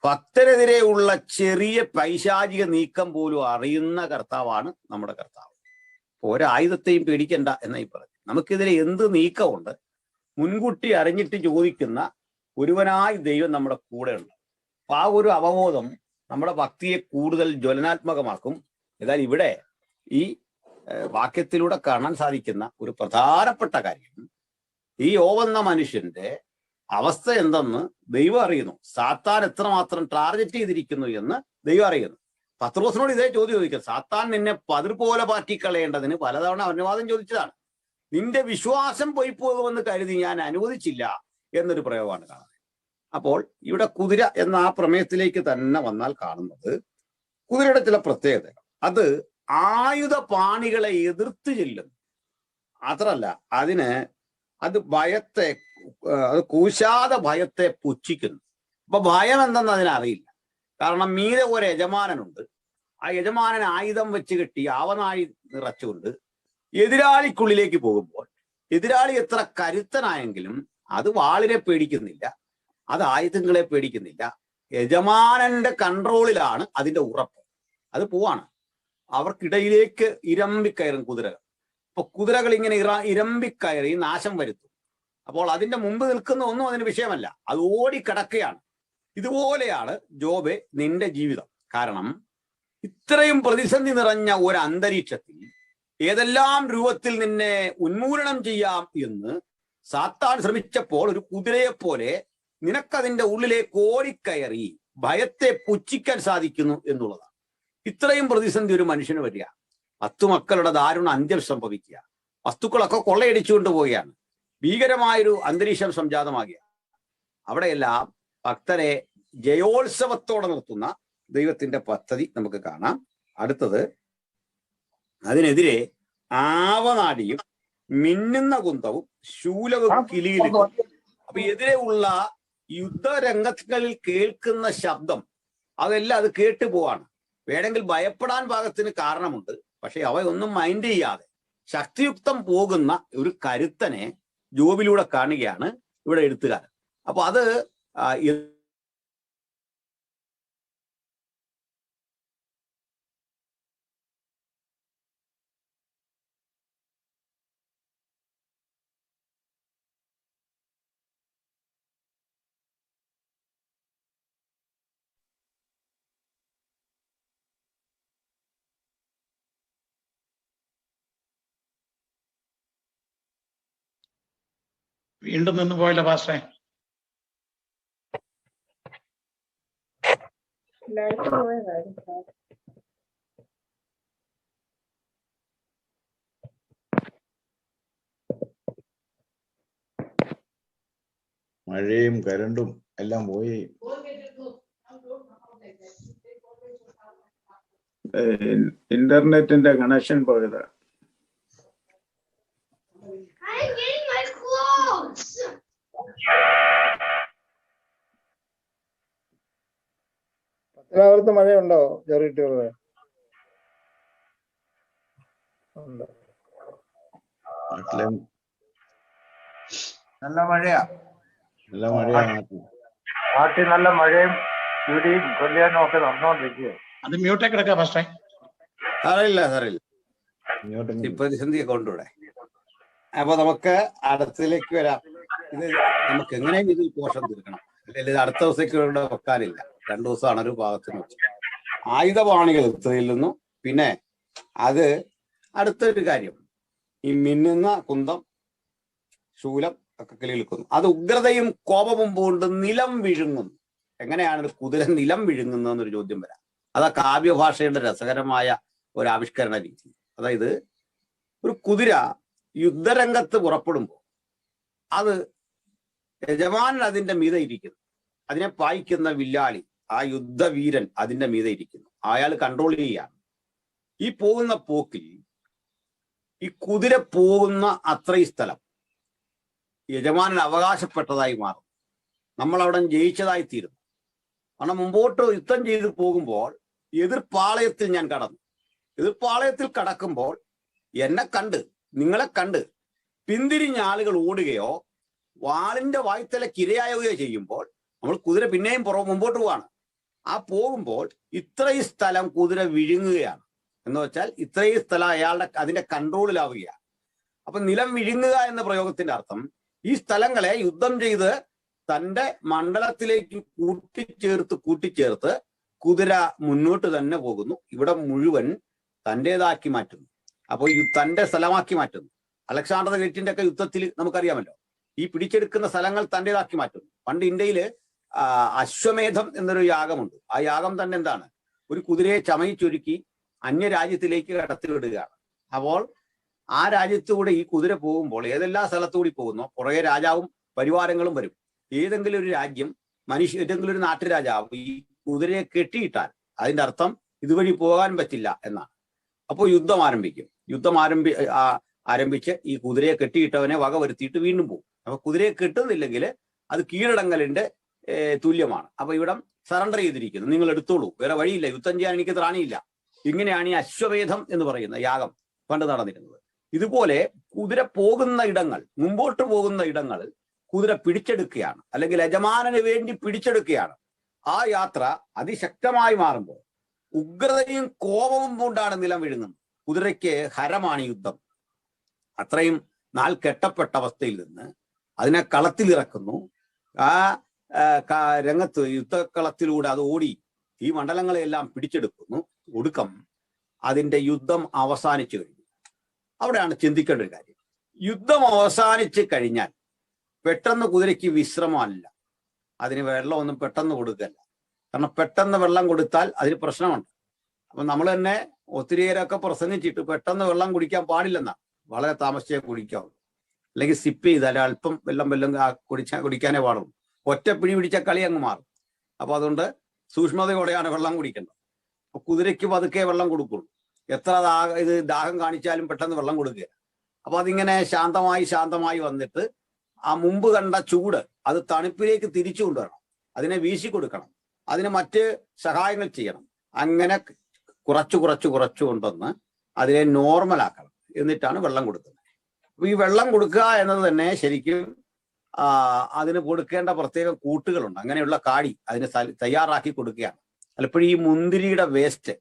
ഭക്തരെതിരെയുള്ള ചെറിയ പൈശാചിക നീക്കം പോലും അറിയുന്ന കർത്താവാണ് നമ്മുടെ കർത്താവ്. ഒരായുധത്തെയും പേടിക്കണ്ട എന്നായി പറഞ്ഞു. നമുക്കെതിരെ എന്ത് നീക്കമുണ്ട് മുൻകൂട്ടി അറിഞ്ഞിട്ട് ചോദിക്കുന്ന ഒരുവനായി ദൈവം നമ്മുടെ കൂടെ ഉണ്ട്. അപ്പൊ ആ ഒരു അവബോധം നമ്മുടെ ഭക്തിയെ കൂടുതൽ ജ്വലനാത്മകമാക്കും. എന്നാൽ ഇവിടെ ഈ വാക്യത്തിലൂടെ കാണാൻ സാധിക്കുന്ന ഒരു പ്രധാനപ്പെട്ട കാര്യം, ഈ യോവെന്ന മനുഷ്യന്റെ അവസ്ഥ എന്തെന്ന് ദൈവം അറിയുന്നു. സാത്താൻ എത്രമാത്രം ടാർഗറ്റ് ചെയ്തിരിക്കുന്നു എന്ന് ദൈവം അറിയുന്നു. പത്രോസിനോട് ഇതേ ചോദ്യം ചോദിക്കുക, സാത്താൻ നിന്നെ പതിർ പോലെ പാറ്റിക്കളയേണ്ടതിന് പലതവണ അനുവാദം ചോദിച്ചതാണ്. നിന്റെ വിശ്വാസം പോയി പോകുമെന്ന് കരുതി ഞാൻ അനുവദിച്ചില്ല എന്നൊരു പ്രയോഗമാണ് കാണുന്നത്. അപ്പോൾ ഇവിടെ കുതിര എന്ന ആ പ്രമേയത്തിലേക്ക് തന്നെ വന്നാൽ കാണുന്നത് കുതിരയുടെ ചില പ്രത്യേകതകൾ. അത് ആയുധ പാണികളെ എതിർത്ത് ചെല്ലുന്നു. മാത്രല്ല അത് ഭയത്തെ, അത് കൂശാതെ ഭയത്തെ പുച്ഛിക്കുന്നു. അപ്പൊ ഭയം എന്തെന്ന് അതിനറിയില്ല. കാരണം മീതെ ഒരു യജമാനനുണ്ട്. ആ യജമാനൻ ആയുധം വെച്ച് കെട്ടി ആവനാഴി നിറച്ചുകൊണ്ട് എതിരാളിക്കുള്ളിലേക്ക് പോകുമ്പോൾ എതിരാളി എത്ര കരുത്തനായെങ്കിലും അത് വാളിനെ പേടിക്കുന്നില്ല, അത് ആയുധങ്ങളെ പേടിക്കുന്നില്ല. യജമാനന്റെ കൺട്രോളിലാണ് അതിന്റെ ഉറപ്പ്. അത് പോവാണ്. അവർക്കിടയിലേക്ക് ഇരമ്പിക്കയറും കുതിരകൾ. അപ്പൊ കുതിരകൾ ഇങ്ങനെ ഇരമ്പിക്കയറി നാശം വരുത്തും. അപ്പോൾ അതിന്റെ മുമ്പ് നിൽക്കുന്ന ഒന്നും അതിന് വിഷയമല്ല, അത് ഓടിക്കിടക്കുകയാണ്. ഇതുപോലെയാണ് ജോബെ നിന്റെ ജീവിതം. കാരണം ഇത്രയും പ്രതിസന്ധി നിറഞ്ഞ ഒരു അന്തരീക്ഷത്തിൽ ഏതെല്ലാം രൂപത്തിൽ നിന്നെ ഉന്മൂലനം ചെയ്യാം എന്ന് സാത്താൻ ശ്രമിച്ചപ്പോൾ ഒരു കുതിരയെ പോലെ നിനക്കതിന്റെ ഉള്ളിലേക്ക് ഓടിക്കയറി ഭയത്തെ പുച്ഛിക്കാൻ സാധിക്കുന്നു എന്നുള്ളതാണ്. ഇത്രയും പ്രതിസന്ധി ഒരു മനുഷ്യന് വരിക, 10 മക്കളുടെ ദാരുണ അന്ത്യം സംഭവിക്കുക, വസ്തുക്കളൊക്കെ കൊള്ളയടിച്ചുകൊണ്ട് പോവുകയാണ്, ഭീകരമായൊരു അന്തരീക്ഷം സംജാതമാകുക. അവിടെയെല്ലാം ഭക്തരെ ജയോത്സവത്തോടെ നിർത്തുന്ന ദൈവത്തിന്റെ പദ്ധതി നമുക്ക് കാണാം. അടുത്തത്, അതിനെതിരെ ആവനാടിയും മിന്നുന്ന കുന്തവും ശൂലവും കിലിയിലിക്കും. അപ്പൊ എതിരെ ഉള്ള യുദ്ധരംഗങ്ങളിൽ കേൾക്കുന്ന ശബ്ദം അതെല്ലാം അത് കേട്ടു പോവാണ്. വേണമെങ്കിൽ ഭയപ്പെടാൻ പാകത്തിന് കാരണമുണ്ട്. പക്ഷെ അവയൊന്നും മൈൻഡ് ചെയ്യാതെ ശക്തിയുക്തം പോകുന്ന ഒരു കരുത്തനെ ജോബിലൂടെ കാണുകയാണ് ഇവിടെ എഴുത്തുകാരൻ. അപ്പൊ അത് വീണ്ടും നിന്ന് പോയല്ലോ പാസ്റ്ററെ. മഴയും കരണ്ടും എല്ലാം പോയി. ഇന്റർനെറ്റിന്റെ കണക്ഷൻ പോയത്. പത്തനാപുരത്ത് മഴയുണ്ടോ ചെറിയ? നല്ല മഴയാ. നാട്ടിൽ നല്ല മഴയും ഇടിയും കൊല്ലാനും ഒക്കെ നടന്നുകൊണ്ടിരിക്കുക. അത് മ്യൂട്ടേ കിടക്കുക പാസ്റ്ററെ. സാറില്ല ഈ പ്രതിസന്ധിയെ കൊണ്ടുവിടെ. അപ്പൊ നമുക്ക് അടുത്തിലേക്ക് വരാം. ഇത് നമുക്ക് എങ്ങനെയും ഇത് പോഷം തീർക്കണം, അല്ലെങ്കിൽ ഇത് അടുത്ത ദിവസത്തേക്ക് ഇവിടെ വെക്കാനില്ല. 2 ദിവസമാണ് ഒരു ഭാഗത്തിന് വെച്ച്. ആയുധപാണികൾ ചെല്ലുന്നു. പിന്നെ അത് അടുത്തൊരു കാര്യം, ഈ മിന്നുന്ന കുന്തം ശൂലം ഒക്കെ കിളിയിൽക്കുന്നു. അത് ഉഗ്രതയും കോപവും പൂണ്ട് നിലം വിഴുങ്ങുന്നു. എങ്ങനെയാണ് ഒരു കുതിര നിലം വിഴുങ്ങുന്നതെന്നൊരു ചോദ്യം വരാം. അതാ കാവ്യഭാഷയുടെ രസകരമായ ഒരു ആവിഷ്കരണ രീതി. അതായത് ഒരു കുതിര യുദ്ധരംഗത്ത് പുറപ്പെടുമ്പോൾ അത് യജമാനൻ അതിന്റെ മീതെ ഇരിക്കുന്നു, അതിനെ പായിക്കുന്ന വില്ലാളി, ആ യുദ്ധവീരൻ അതിന്റെ മീതെ ഇരിക്കുന്നു, അയാൾ കൺട്രോൾ ചെയ്യുകയാണ്. ഈ പോകുന്ന പോക്കിൽ ഈ കുതിര പോകുന്ന അത്രയും സ്ഥലം യജമാനൻ അവകാശപ്പെട്ടതായി മാറും. നമ്മൾ അവിടെ ജയിച്ചതായി തീരുന്നു. കാരണം മുമ്പോട്ട് യുദ്ധം ചെയ്ത് പോകുമ്പോൾ എതിർപ്പാളയത്തിൽ ഞാൻ കടന്നു. എതിർപ്പാളയത്തിൽ കടക്കുമ്പോൾ എന്നെ കണ്ട്, നിങ്ങളെ കണ്ട് പിന്തിരിഞ്ഞ ആളുകൾ ഓടുകയോ വാളിന്റെ വായ്ത്തലയ്ക്ക് ഇരയാവുകയോ ചെയ്യുമ്പോൾ നമ്മൾ കുതിര പിന്നെയും മുമ്പോട്ട് പോവാണ്. ആ പോകുമ്പോൾ ഇത്രയും സ്ഥലം കുതിര വിഴുങ്ങുകയാണ്. എന്ന് വെച്ചാൽ ഇത്രയും സ്ഥലം അതിന്റെ കൺട്രോളിലാവുകയാണ്. അപ്പൊ നിലം വിഴുങ്ങുക എന്ന പ്രയോഗത്തിന്റെ അർത്ഥം ഈ സ്ഥലങ്ങളെ യുദ്ധം ചെയ്ത് തന്റെ മണ്ഡലത്തിലേക്ക് കൂട്ടിച്ചേർത്ത് കുതിര മുന്നോട്ട് തന്നെ പോകുന്നു. ഇവിടെ മുഴുവൻ തൻ്റെതാക്കി മാറ്റുന്നു. അപ്പോൾ തന്റെ സ്ഥലമാക്കി മാറ്റുന്നു. അലക്സാണ്ടർ ദ ഗ്രേറ്റിന്റെ ഒക്കെ യുദ്ധത്തിൽ നമുക്കറിയാമല്ലോ, ഈ പിടിച്ചെടുക്കുന്ന സ്ഥലങ്ങൾ തൻ്റെതാക്കി മാറ്റുന്നു. പണ്ട് ഇന്ത്യയില് അശ്വമേധം എന്നൊരു യാഗമുണ്ട്. ആ യാഗം തന്നെ എന്താണ്? ഒരു കുതിരയെ ചമയിച്ചൊരുക്കി അന്യരാജ്യത്തിലേക്ക് കടത്തിവിടുകയാണ്. അപ്പോൾ ആ രാജ്യത്തൂടെ ഈ കുതിര പോകുമ്പോൾ ഏതെല്ലാം സ്ഥലത്തുകൂടി പോകുന്നോ പുറകെ രാജാവും പരിവാരങ്ങളും വരും. ഏതെങ്കിലും ഒരു രാജ്യം ഏതെങ്കിലും ഒരു നാട്ടുരാജാവ് ഈ കുതിരയെ കെട്ടിയിട്ടാൽ അതിന്റെ അർത്ഥം ഇതുവഴി പോകാൻ പറ്റില്ല എന്നാണ്. അപ്പോൾ യുദ്ധം ആരംഭിക്കും. യുദ്ധം ആരംഭിച്ച് ഈ കുതിരയെ കെട്ടിയിട്ടവനെ വക വരുത്തിയിട്ട് വീണ്ടും പോകും. അപ്പൊ കുതിരയെ കെട്ടുന്നില്ലെങ്കിൽ അത് കീഴടങ്ങലിന്റെ തുല്യമാണ്. അപ്പൊ ഇവിടം സറണ്ടർ ചെയ്തിരിക്കുന്നു, നിങ്ങൾ എടുത്തോളൂ, വേറെ വഴിയില്ല, യുദ്ധം ചെയ്യാൻ എനിക്ക് ത്രാണിയില്ല. ഇങ്ങനെയാണ് ഈ അശ്വമേധം എന്ന് പറയുന്ന യാഗം പണ്ട് നടന്നിരുന്നത്. ഇതുപോലെ കുതിര പോകുന്ന ഇടങ്ങൾ, മുമ്പോട്ട് പോകുന്ന ഇടങ്ങൾ കുതിര പിടിച്ചെടുക്കുകയാണ്, അല്ലെങ്കിൽ യജമാനന് വേണ്ടി പിടിച്ചെടുക്കുകയാണ്. ആ യാത്ര അതിശക്തമായി മാറുമ്പോൾ ഉഗ്രതയും കോപവും കൊണ്ടാണ് നിലം വീഴുന്നത്. കുതിരയ്ക്ക് ഹരമാണ് യുദ്ധം. അത്രയും നാൾ കെട്ടപ്പെട്ട അവസ്ഥയിൽ നിന്ന് അതിനെ കളത്തിലിറക്കുന്നു. ആ രംഗത്ത് യുദ്ധക്കളത്തിലൂടെ അത് ഓടി ഈ മണ്ഡലങ്ങളെല്ലാം പിടിച്ചെടുക്കുന്നു. ഒടുക്കം അതിന്റെ യുദ്ധം അവസാനിച്ചു കഴിഞ്ഞു. അവിടെയാണ് ചിന്തിക്കേണ്ട ഒരു കാര്യം. യുദ്ധം അവസാനിച്ച് കഴിഞ്ഞാൽ പെട്ടെന്ന് കുതിരയ്ക്ക് വിശ്രമമല്ല, അതിന് വെള്ളമൊന്നും പെട്ടെന്ന് കൊടുക്കല്ല. കാരണം പെട്ടെന്ന് വെള്ളം കൊടുത്താൽ അതിന് പ്രശ്നമുണ്ട്. അപ്പൊ നമ്മൾ തന്നെ ഒത്തിരിയേരൊക്കെ പ്രസംഗിച്ചിട്ട് പെട്ടെന്ന് വെള്ളം കുടിക്കാൻ പാടില്ലെന്നാണ്. വളരെ താമസിച്ചേ കുടിക്കാവുള്ളൂ, അല്ലെങ്കിൽ സിപ്പ് ചെയ്താൽ അല്പം വെള്ളം കുടിക്കാനേ പാടുള്ളൂ. ഒറ്റ പിടി പിടിച്ച കളി അങ്ങ് മാറും. അപ്പൊ അതുകൊണ്ട് സൂക്ഷ്മതയോടെയാണ് വെള്ളം കുടിക്കേണ്ടത്. അപ്പൊ കുതിരയ്ക്ക് പതുക്കെ വെള്ളം കൊടുക്കുള്ളൂ. എത്ര ദാഹം കാണിച്ചാലും പെട്ടെന്ന് വെള്ളം കൊടുക്കുക. അപ്പൊ അതിങ്ങനെ ശാന്തമായി വന്നിട്ട് ആ മുമ്പ് കണ്ട ചൂട് അത് തണുപ്പിലേക്ക് തിരിച്ചു കൊണ്ടുവരണം. അതിനെ വീശി കൊടുക്കണം, അതിന് മറ്റ് സഹായങ്ങൾ ചെയ്യണം. അങ്ങനെ കുറച്ചു കൊണ്ടുവന്ന് അതിനെ നോർമലാക്കണം. എന്നിട്ടാണ് വെള്ളം കൊടുക്കുന്നത്. അപ്പൊ ഈ വെള്ളം കൊടുക്കുക എന്നത് തന്നെ ശരിക്കും അതിന് കൊടുക്കേണ്ട പ്രത്യേക കൂട്ടുകളുണ്ട്. അങ്ങനെയുള്ള കാടി അതിന് തയ്യാറാക്കി കൊടുക്കുകയാണ്. പലപ്പോഴും ഈ മുന്തിരിയുടെ വേസ്റ്റ്,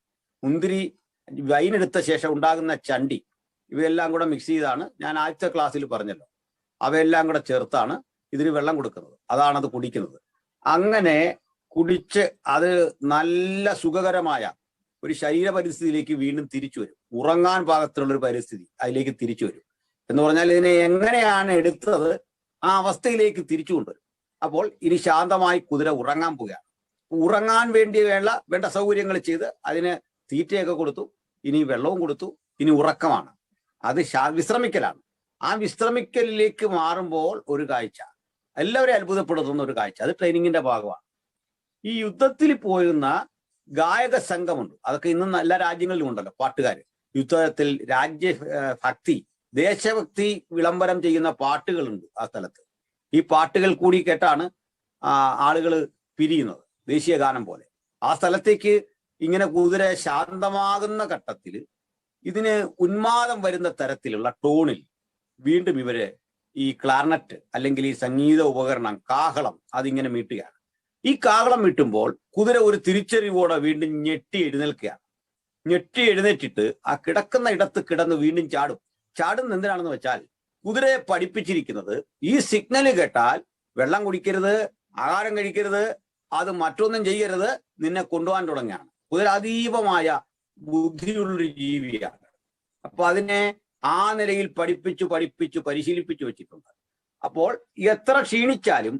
മുന്തിരി വൈനെടുത്ത ശേഷം ഉണ്ടാകുന്ന ചണ്ടി, ഇവയെല്ലാം കൂടെ മിക്സ് ചെയ്താണ്, ഞാൻ ആദ്യത്തെ ക്ലാസ്സിൽ പറഞ്ഞല്ലോ, അവയെല്ലാം കൂടെ ചേർത്താണ് ഇതിന് വെള്ളം കൊടുക്കുന്നത്. അതാണ് അത് കുടിക്കുന്നത്. അങ്ങനെ കുടിച്ച് അത് നല്ല സുഖകരമായ ഒരു ശരീര പരിസ്ഥിതിയിലേക്ക് വീണ്ടും തിരിച്ചു വരും. ഉറങ്ങാൻ പാകത്തിലുള്ള ഒരു പരിസ്ഥിതി അതിലേക്ക് തിരിച്ചു വരും. എന്ന് പറഞ്ഞാൽ ഇതിനെ എങ്ങനെയാണ് എടുത്തത് ആ അവസ്ഥയിലേക്ക് തിരിച്ചു കൊണ്ടുവരും. അപ്പോൾ ഇനി ശാന്തമായി കുതിര ഉറങ്ങാൻ പോവുകയാണ്. ഉറങ്ങാൻ വേണ്ട സൗകര്യങ്ങൾ ചെയ്ത് അതിന് തീറ്റയൊക്കെ കൊടുത്തു, ഇനി വെള്ളവും കൊടുത്തു, ഇനി ഉറക്കമാണ്. അത് വിശ്രമിക്കലാണ്. ആ വിശ്രമിക്കലിലേക്ക് മാറുമ്പോൾ ഒരു കാഴ്ച എല്ലാവരെയും അത്ഭുതപ്പെടുത്തുന്ന ഒരു കാഴ്ച, അത് ട്രെയിനിങ്ങിന്റെ ഭാഗമാണ്. ഈ യുദ്ധത്തിൽ പോയിരുന്ന ഗായക സംഘമുണ്ട്. അതൊക്കെ ഇന്നും എല്ലാ രാജ്യങ്ങളിലും ഉണ്ടല്ലോ, പാട്ടുകാര്. യുദ്ധത്തിൽ രാജ്യഭക്തി, ദേശഭക്തി വിളംബരം ചെയ്യുന്ന പാട്ടുകളുണ്ട് ആ സ്ഥലത്ത്. ഈ പാട്ടുകൾ കൂടി കേട്ടാണ് ആളുകൾ പിരിയുന്നത്, ദേശീയ ഗാനം പോലെ. ആ സ്ഥലത്തേക്ക് ഇങ്ങനെ കുതിര ശാന്തമാകുന്ന ഘട്ടത്തിൽ ഇതിന് ഉന്മാദം വരുന്ന തരത്തിലുള്ള ടോണിൽ വീണ്ടും ഇവര് ഈ ക്ലാർനെറ്റ് അല്ലെങ്കിൽ ഈ സംഗീത ഉപകരണം കാഹളം അതിങ്ങനെ മീട്ടുകയാണ്. ഈ കാഹളം മീട്ടുമ്പോൾ കുതിര ഒരു തിരിച്ചറിവോടെ വീണ്ടും ഞെട്ടി എഴുന്നേൽക്കുകയാണ്. ഞെട്ടി എഴുന്നേറ്റിട്ട് ആ കിടക്കുന്ന ഇടത്ത് കിടന്ന് വീണ്ടും ചാടുന്ന എന്തിനാണെന്ന് വെച്ചാൽ കുതിരയെ പഠിപ്പിച്ചിരിക്കുന്നത് ഈ സിഗ്നൽ കേട്ടാൽ വെള്ളം കുടിക്കരുത്, ആഹാരം കഴിക്കരുത്, അത് മറ്റൊന്നും ചെയ്യരുത്, നിന്നെ കൊണ്ടുപോകാൻ തുടങ്ങിയാണ്. കുതിര അതീവമായ ബുദ്ധിയുള്ളൊരു ജീവിയാണ്. അപ്പൊ അതിനെ ആ നിലയിൽ പഠിപ്പിച്ചു പരിശീലിപ്പിച്ചു വെച്ചിട്ടുണ്ട്. അപ്പോൾ എത്ര ക്ഷീണിച്ചാലും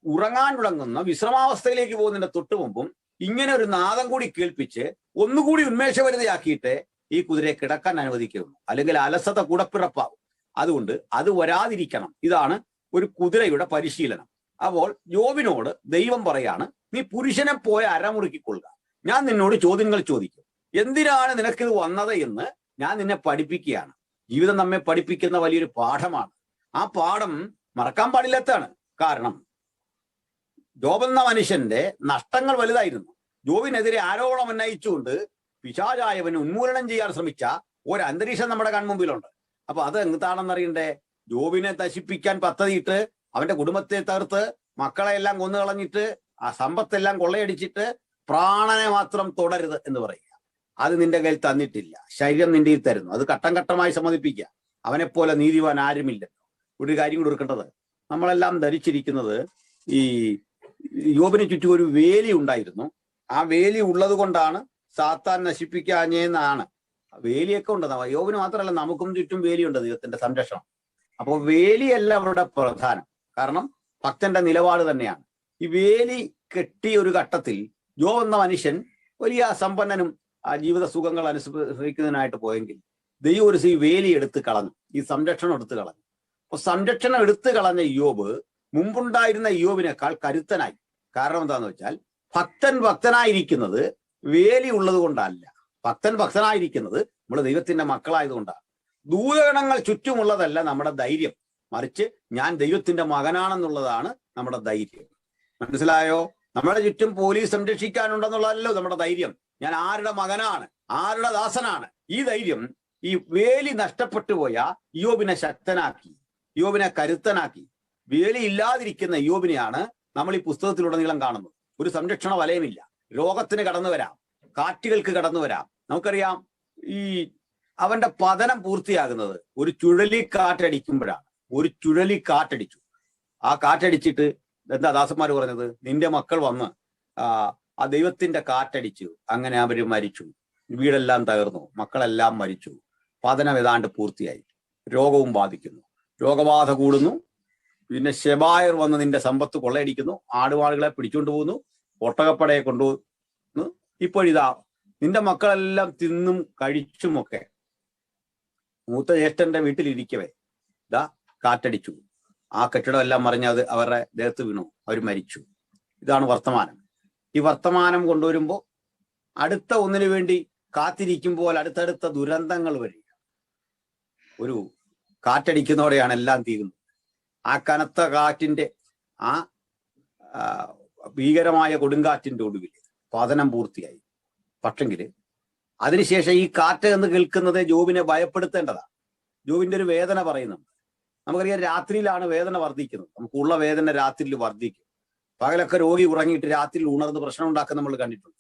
ഉറങ്ങാൻ തുടങ്ങുന്ന വിശ്രമാവസ്ഥയിലേക്ക് പോകുന്നതിന്റെ തൊട്ടു മുമ്പും ഇങ്ങനെ ഒരു നാദം കൂടി കേൾപ്പിച്ച് ഒന്നുകൂടി ഉന്മേഷഭരിതയാക്കിയിട്ട് ഈ കുതിരയെ കിടക്കാൻ അനുവദിക്കുകയുള്ളൂ. അല്ലെങ്കിൽ അലസത കൂടപ്പിറപ്പാവും. അതുകൊണ്ട് അത് വരാതിരിക്കണം. ഇതാണ് ഒരു കുതിരയുടെ പരിശീലനം. അപ്പോൾ യോബിനോട് ദൈവം പറയാണ്, നീ പുരുഷനെ പോയ അരമുറുക്കിക്കൊള്ളുക, ഞാൻ നിന്നോട് ചോദ്യങ്ങൾ ചോദിക്കും, എന്തിനാണ് നിനക്കിത് വന്നത് എന്ന് ഞാൻ നിന്നെ പഠിപ്പിക്കുകയാണ്. ജീവിതം നമ്മെ പഠിപ്പിക്കുന്ന വലിയൊരു പാഠമാണ്. ആ പാഠം മറക്കാൻ പാടില്ലാത്തതാണ്. കാരണം ജോബ് എന്ന മനുഷ്യന്റെ നഷ്ടങ്ങൾ വലുതായിരുന്നു. ജോബിനെതിരെ ആരോപണം ഉന്നയിച്ചുകൊണ്ട് പിശാചായവന് ഉന്മൂലനം ചെയ്യാൻ ശ്രമിച്ച ഒരു അന്തരീക്ഷം നമ്മുടെ കൺമുമ്പിലുണ്ട്. അപ്പൊ അത് എന്താണെന്നറിയണ്ടേ? ജോബിനെ നശിപ്പിക്കാൻ പദ്ധതിയിട്ട് അവന്റെ കുടുംബത്തെ തകർത്ത് മക്കളെ എല്ലാം കൊന്നുകളഞ്ഞിട്ട് ആ സമ്പത്തെല്ലാം കൊള്ളയടിച്ചിട്ട് പ്രാണനെ മാത്രം തുടരുത് എന്ന് പറയുക. അത് നിന്റെ കയ്യിൽ തന്നിട്ടില്ല, ശരീരം നിന്റെ കയ്യിൽ തരുന്നു. അത് ഘട്ടം ഘട്ടമായി സമ്മതിപ്പിക്കുക. അവനെപ്പോലെ നീതിവാൻ ആരുമില്ലല്ലോ. ഒരു കാര്യം കൂടി ഓർക്കേണ്ടത്, നമ്മളെല്ലാം ധരിച്ചിരിക്കുന്നത് ഈ യോബിന് ചുറ്റും ഒരു വേലി ഉണ്ടായിരുന്നു. ആ വേലി ഉള്ളത് കൊണ്ടാണ് സാത്താൻ നശിപ്പിക്കാഞ്ഞെന്നാണ്. വേലിയൊക്കെ ഉണ്ട്, യോബിന് മാത്രമല്ല നമുക്കും ചുറ്റും വേലിയുണ്ട്, ദൈവത്തിന്റെ സംരക്ഷണം. അപ്പോൾ വേലിയല്ല അവിടെ പ്രധാനം, കാരണം ഭക്തന്റെ നിലപാട് തന്നെയാണ്. ഈ വേലി കെട്ടിയ ഒരു ഘട്ടത്തിൽ യോബ് എന്ന മനുഷ്യൻ വലിയ സമ്പന്നനും ജീവിത സുഖങ്ങൾ അനുഭവിക്കുന്നതിനായിട്ട് പോയെങ്കിൽ ദൈവം ഒരു വേലി എടുത്ത് കളഞ്ഞു, ഈ സംരക്ഷണം എടുത്തു കളഞ്ഞു. അപ്പൊ സംരക്ഷണം എടുത്തു കളഞ്ഞ യോബ് മുമ്പുണ്ടായിരുന്ന യോബിനേക്കാൾ കരുത്തനായി. കാരണം എന്താന്ന് വെച്ചാൽ ഭക്തനായിരിക്കുന്നത് വേലി ഉള്ളത് കൊണ്ടല്ല, ഭക്തനായിരിക്കുന്നത് നമ്മൾ ദൈവത്തിന്റെ മക്കളായതുകൊണ്ടാണ്. ദൂതഗണങ്ങൾ ചുറ്റുമുള്ളതല്ല നമ്മുടെ ധൈര്യം, മറിച്ച് ഞാൻ ദൈവത്തിന്റെ മകനാണെന്നുള്ളതാണ് നമ്മുടെ ധൈര്യം. മനസ്സിലായോ? നമ്മുടെ ചുറ്റും പോലീസ് സംരക്ഷിക്കാനുണ്ടെന്നുള്ളതല്ലോ നമ്മുടെ ധൈര്യം. ഞാൻ ആരുടെ മകനാണ്, ആരുടെ ദാസനാണ്. ഈ ധൈര്യം ഈ വേലി നഷ്ടപ്പെട്ടു പോയ യോബിനെ ശക്തനാക്കി, യോബിനെ കരുത്തനാക്കി. വേലി ഇല്ലാതിരിക്കുന്ന യോബിനെയാണ് നമ്മൾ ഈ പുസ്തകത്തിലുടനീളം കാണുന്നത്. ഒരു സംരക്ഷണ വലയമില്ല, രോഗത്തിന് കടന്നു വരാം, കാറ്റുകൾക്ക് കടന്നു വരാം. നമുക്കറിയാം ഈ അവന്റെ പതനം പൂർത്തിയാകുന്നത് ഒരു ചുഴലിക്കാറ്റടിക്കുമ്പോഴാണ്. ഒരു ചുഴലിക്കാറ്റടിച്ചു, ആ കാറ്റടിച്ചിട്ട് എന്താ ദാസന്മാർ പറഞ്ഞത്? നിന്റെ മക്കൾ വന്ന് ആ ദൈവത്തിന്റെ കാറ്റടിച്ചു, അങ്ങനെ അവര് മരിച്ചു, വീടെല്ലാം തകർന്നു, മക്കളെല്ലാം മരിച്ചു, പതനം ഏതാണ്ട് പൂർത്തിയായി. രോഗവും ബാധിക്കുന്നു, രോഗബാധ കൂടുന്നു. പിന്നെ ശെബായർ വന്ന് നിന്റെ സമ്പത്ത് കൊള്ളയടിക്കുന്നു, ആടുമാടുകളെ പിടിച്ചുകൊണ്ട് പോകുന്നു, ഒട്ടകപ്പടയെ കൊണ്ടുപോകുന്നു. ഇപ്പോഴിതാ നിന്റെ മക്കളെല്ലാം തിന്നും കഴിച്ചുമൊക്കെ മൂത്ത ജ്യേഷ്ഠന്റെ വീട്ടിലിരിക്കവേ ഇതാ കാറ്റടിച്ചു, ആ കെട്ടിടം എല്ലാം മറിഞ്ഞത് അവരുടെ ദേഹത്ത് വീണു, അവർ മരിച്ചു. ഇതാണ് വർത്തമാനം. ഈ വർത്തമാനം കൊണ്ടുവരുമ്പോൾ അടുത്ത ഒന്നിനു വേണ്ടി കാത്തിരിക്കുമ്പോൾ അടുത്തടുത്ത ദുരന്തങ്ങൾ വരിക. ഒരു കാറ്റടിക്കുന്നതോടെയാണ് എല്ലാം തീരുന്നത്. ആ കനത്ത കാറ്റിന്റെ ആ ഭീകരമായ കൊടുങ്കാറ്റിന്റെ ഒടുവിൽ പതനം പൂർത്തിയായി. പക്ഷെങ്കിൽ അതിനുശേഷം ഈ കാറ്റ് എന്ന് കേൾക്കുന്നത് ജോബിനെ ഭയപ്പെടുത്തേണ്ടതാണ്. ജോബിന്റെ ഒരു വേദന പറയുന്നുണ്ട്. നമുക്കറിയാം രാത്രിയിലാണ് വേദന വർദ്ധിക്കുന്നത്. നമുക്കുള്ള വേദന രാത്രിയിൽ വർദ്ധിക്കും. പകലൊക്കെ രോഗി ഉറങ്ങിയിട്ട് രാത്രിയിൽ ഉണർന്ന് പ്രശ്നം ഉണ്ടാക്കുന്ന നമ്മൾ കണ്ടിട്ടുണ്ട്.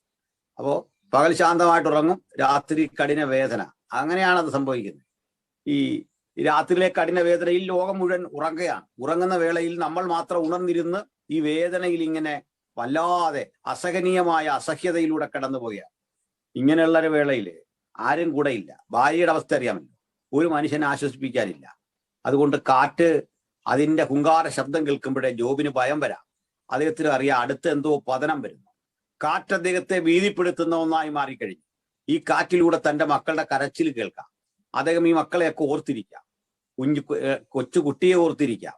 അപ്പോൾ പകൽ ശാന്തമായിട്ട് ഉറങ്ങും, രാത്രി കഠിന വേദന. അങ്ങനെയാണ് അത് സംഭവിക്കുന്നത്. ഈ രാത്രിയിലെ കഠിന വേദനയിൽ ലോകം മുഴുവൻ ഉറങ്ങുകയാണ്. ഉറങ്ങുന്ന വേളയിൽ നമ്മൾ മാത്രം ഉണർന്നിരുന്ന് ഈ വേദനയിൽ ഇങ്ങനെ വല്ലാതെ അസഹനീയമായ അസഹ്യതയിലൂടെ കടന്നു പോവുകയാണ്. ഇങ്ങനെയുള്ള ഒരു വേളയിൽ ആരും കൂടെ ഇല്ല. ഭാര്യയുടെ അവസ്ഥ അറിയാമല്ലോ, ഒരു മനുഷ്യനെ ആശ്വസിപ്പിക്കാനില്ല. അതുകൊണ്ട് കാറ്റ് അതിന്റെ ഹുങ്കാര ശബ്ദം കേൾക്കുമ്പോഴേ ജോബിന് ഭയം വരാം. അദ്ദേഹത്തിന് അറിയാം അടുത്ത് എന്തോ പതനം വരുന്നു. കാറ്റ് അദ്ദേഹത്തെ ഭീതിപ്പെടുത്തുന്ന ഒന്നായി മാറിക്കഴിഞ്ഞു. ഈ കാറ്റിലൂടെ തന്റെ മക്കളുടെ കരച്ചിൽ കേൾക്കാം. അദ്ദേഹം ഈ മക്കളെയൊക്കെ ഓർത്തിരിക്കാം, കൊച്ചു കുട്ടിയെ ഓർത്തിരിക്കാം,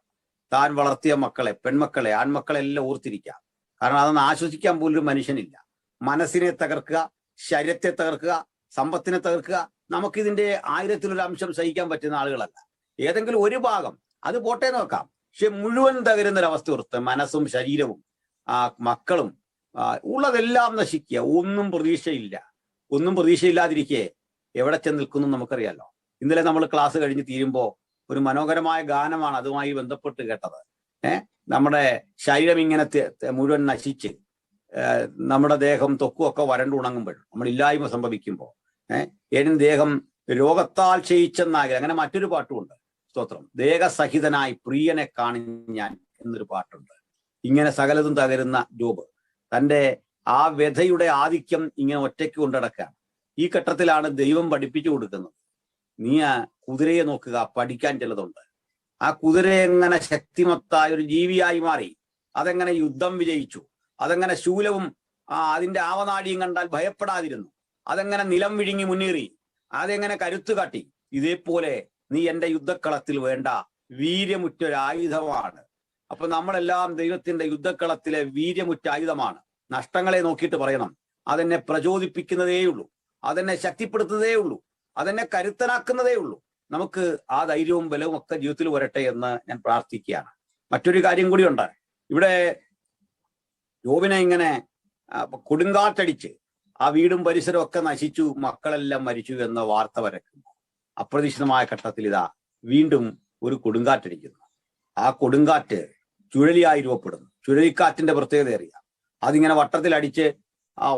താൻ വളർത്തിയ മക്കളെ, പെൺമക്കളെ, ആൺമക്കളെല്ലാം ഓർത്തിരിക്കാം. കാരണം അതൊന്ന് ആശ്വസിക്കാൻ പോലും മനുഷ്യനില്ല. മനസ്സിനെ തകർക്കുക, ശരീരത്തെ തകർക്കുക, സമ്പത്തിനെ തകർക്കുക, നമുക്കിതിന്റെ 1000-1 അംശം സഹിക്കാൻ പറ്റുന്ന ആളുകളല്ല. ഏതെങ്കിലും ഒരു ഭാഗം അത് പോട്ടെ നോക്കാം, പക്ഷെ മുഴുവൻ തകരുന്നൊരവസ്ഥ ഓർത്ത് മനസ്സും ശരീരവും മക്കളും ഉള്ളതെല്ലാം നശിക്കുക. ഒന്നും പ്രതീക്ഷയില്ല. ഒന്നും പ്രതീക്ഷയില്ലാതിരിക്കെ എവിടെ ചെന്ന് നിൽക്കുന്നു നമുക്കറിയാലോ. ഇന്നലെ നമ്മൾ ക്ലാസ് കഴിഞ്ഞ് തീരുമ്പോൾ ഒരു മനോഹരമായ ഗാനമാണ് അതുമായി ബന്ധപ്പെട്ട് കേട്ടത്. നമ്മുടെ ശരീരം ഇങ്ങനെ മുഴുവൻ നശിച്ച് നമ്മുടെ ദേഹം ത്വക്കുമൊക്കെ വരണ്ടുണങ്ങുമ്പോൾ, നമ്മളില്ലായ്മ സംഭവിക്കുമ്പോൾ ഏതും ദേഹം രോഗത്താൽ ക്ഷയിച്ചെന്നാകിൽ, അങ്ങനെ മറ്റൊരു പാട്ടുമുണ്ട്. സ്തോത്രം. ദേഹസഹിതനായി പ്രിയനെ കാണിഞ്ഞാൻ എന്നൊരു പാട്ടുണ്ട്. ഇങ്ങനെ സകലതും തകരുന്ന ജോബ് തന്റെ ആ വ്യഥയുടെ ആധിക്യം ഇങ്ങനെ ഒറ്റയ്ക്ക് കൊണ്ടടക്കുകയാണ്. ഈ ഘട്ടത്തിലാണ് ദൈവം പഠിപ്പിച്ചു കൊടുക്കുന്നത്. നീ ആ കുതിരയെ നോക്കുക, പഠിക്കാൻ ചിലതുണ്ട്. ആ കുതിര എങ്ങനെ ശക്തിമത്തായ ഒരു ജീവിയായി മാറി, അതെങ്ങനെ യുദ്ധം വിജയിച്ചു, അതെങ്ങനെ ശൂലവും അതിന്റെ ആവനാടിയും കണ്ടാൽ ഭയപ്പെടാതിരുന്നു, അതെങ്ങനെ നിലം വിഴുങ്ങി മുന്നേറി, അതെങ്ങനെ കരുത്തു കാട്ടി. ഇതേപോലെ നീ എന്റെ യുദ്ധക്കളത്തിൽ വേണ്ട വീര്യമുറ്റൊരായുധമാണ്. അപ്പൊ നമ്മളെല്ലാം ദൈവത്തിന്റെ യുദ്ധക്കളത്തിലെ വീര്യമുറ്റ ആയുധമാണ്. നഷ്ടങ്ങളെ നോക്കിയിട്ട് പറയണം, അതെന്നെ പ്രചോദിപ്പിക്കുന്നതേയുള്ളൂ, അതെന്നെ ശക്തിപ്പെടുത്തുന്നതേ ഉള്ളൂ, അതെന്നെ കരുത്തനാക്കുന്നതേ ഉള്ളൂ. നമുക്ക് ആ ധൈര്യവും ബലവും ഒക്കെ ജീവിതത്തിൽ വരട്ടെ എന്ന് ഞാൻ പ്രാർത്ഥിക്കുകയാണ്. മറ്റൊരു കാര്യം കൂടിയുണ്ട്. ഇവിടെ യോബിനെ ഇങ്ങനെ കൊടുങ്കാറ്റടിച്ച് ആ വീടും പരിസരവും ഒക്കെ നശിച്ചു, മക്കളെല്ലാം മരിച്ചു എന്ന വാർത്ത വരക്കുന്നു. അപ്രതീക്ഷിതമായ ഘട്ടത്തിൽ ഇതാ വീണ്ടും ഒരു കൊടുങ്കാറ്റടിക്കുന്നു. ആ കൊടുങ്കാറ്റ് ചുഴലിയായി രൂപപ്പെടുന്നു. ചുഴലിക്കാറ്റിന്റെ പ്രത്യേകത അറിയാം. അതിങ്ങനെ വട്ടത്തിലടിച്ച്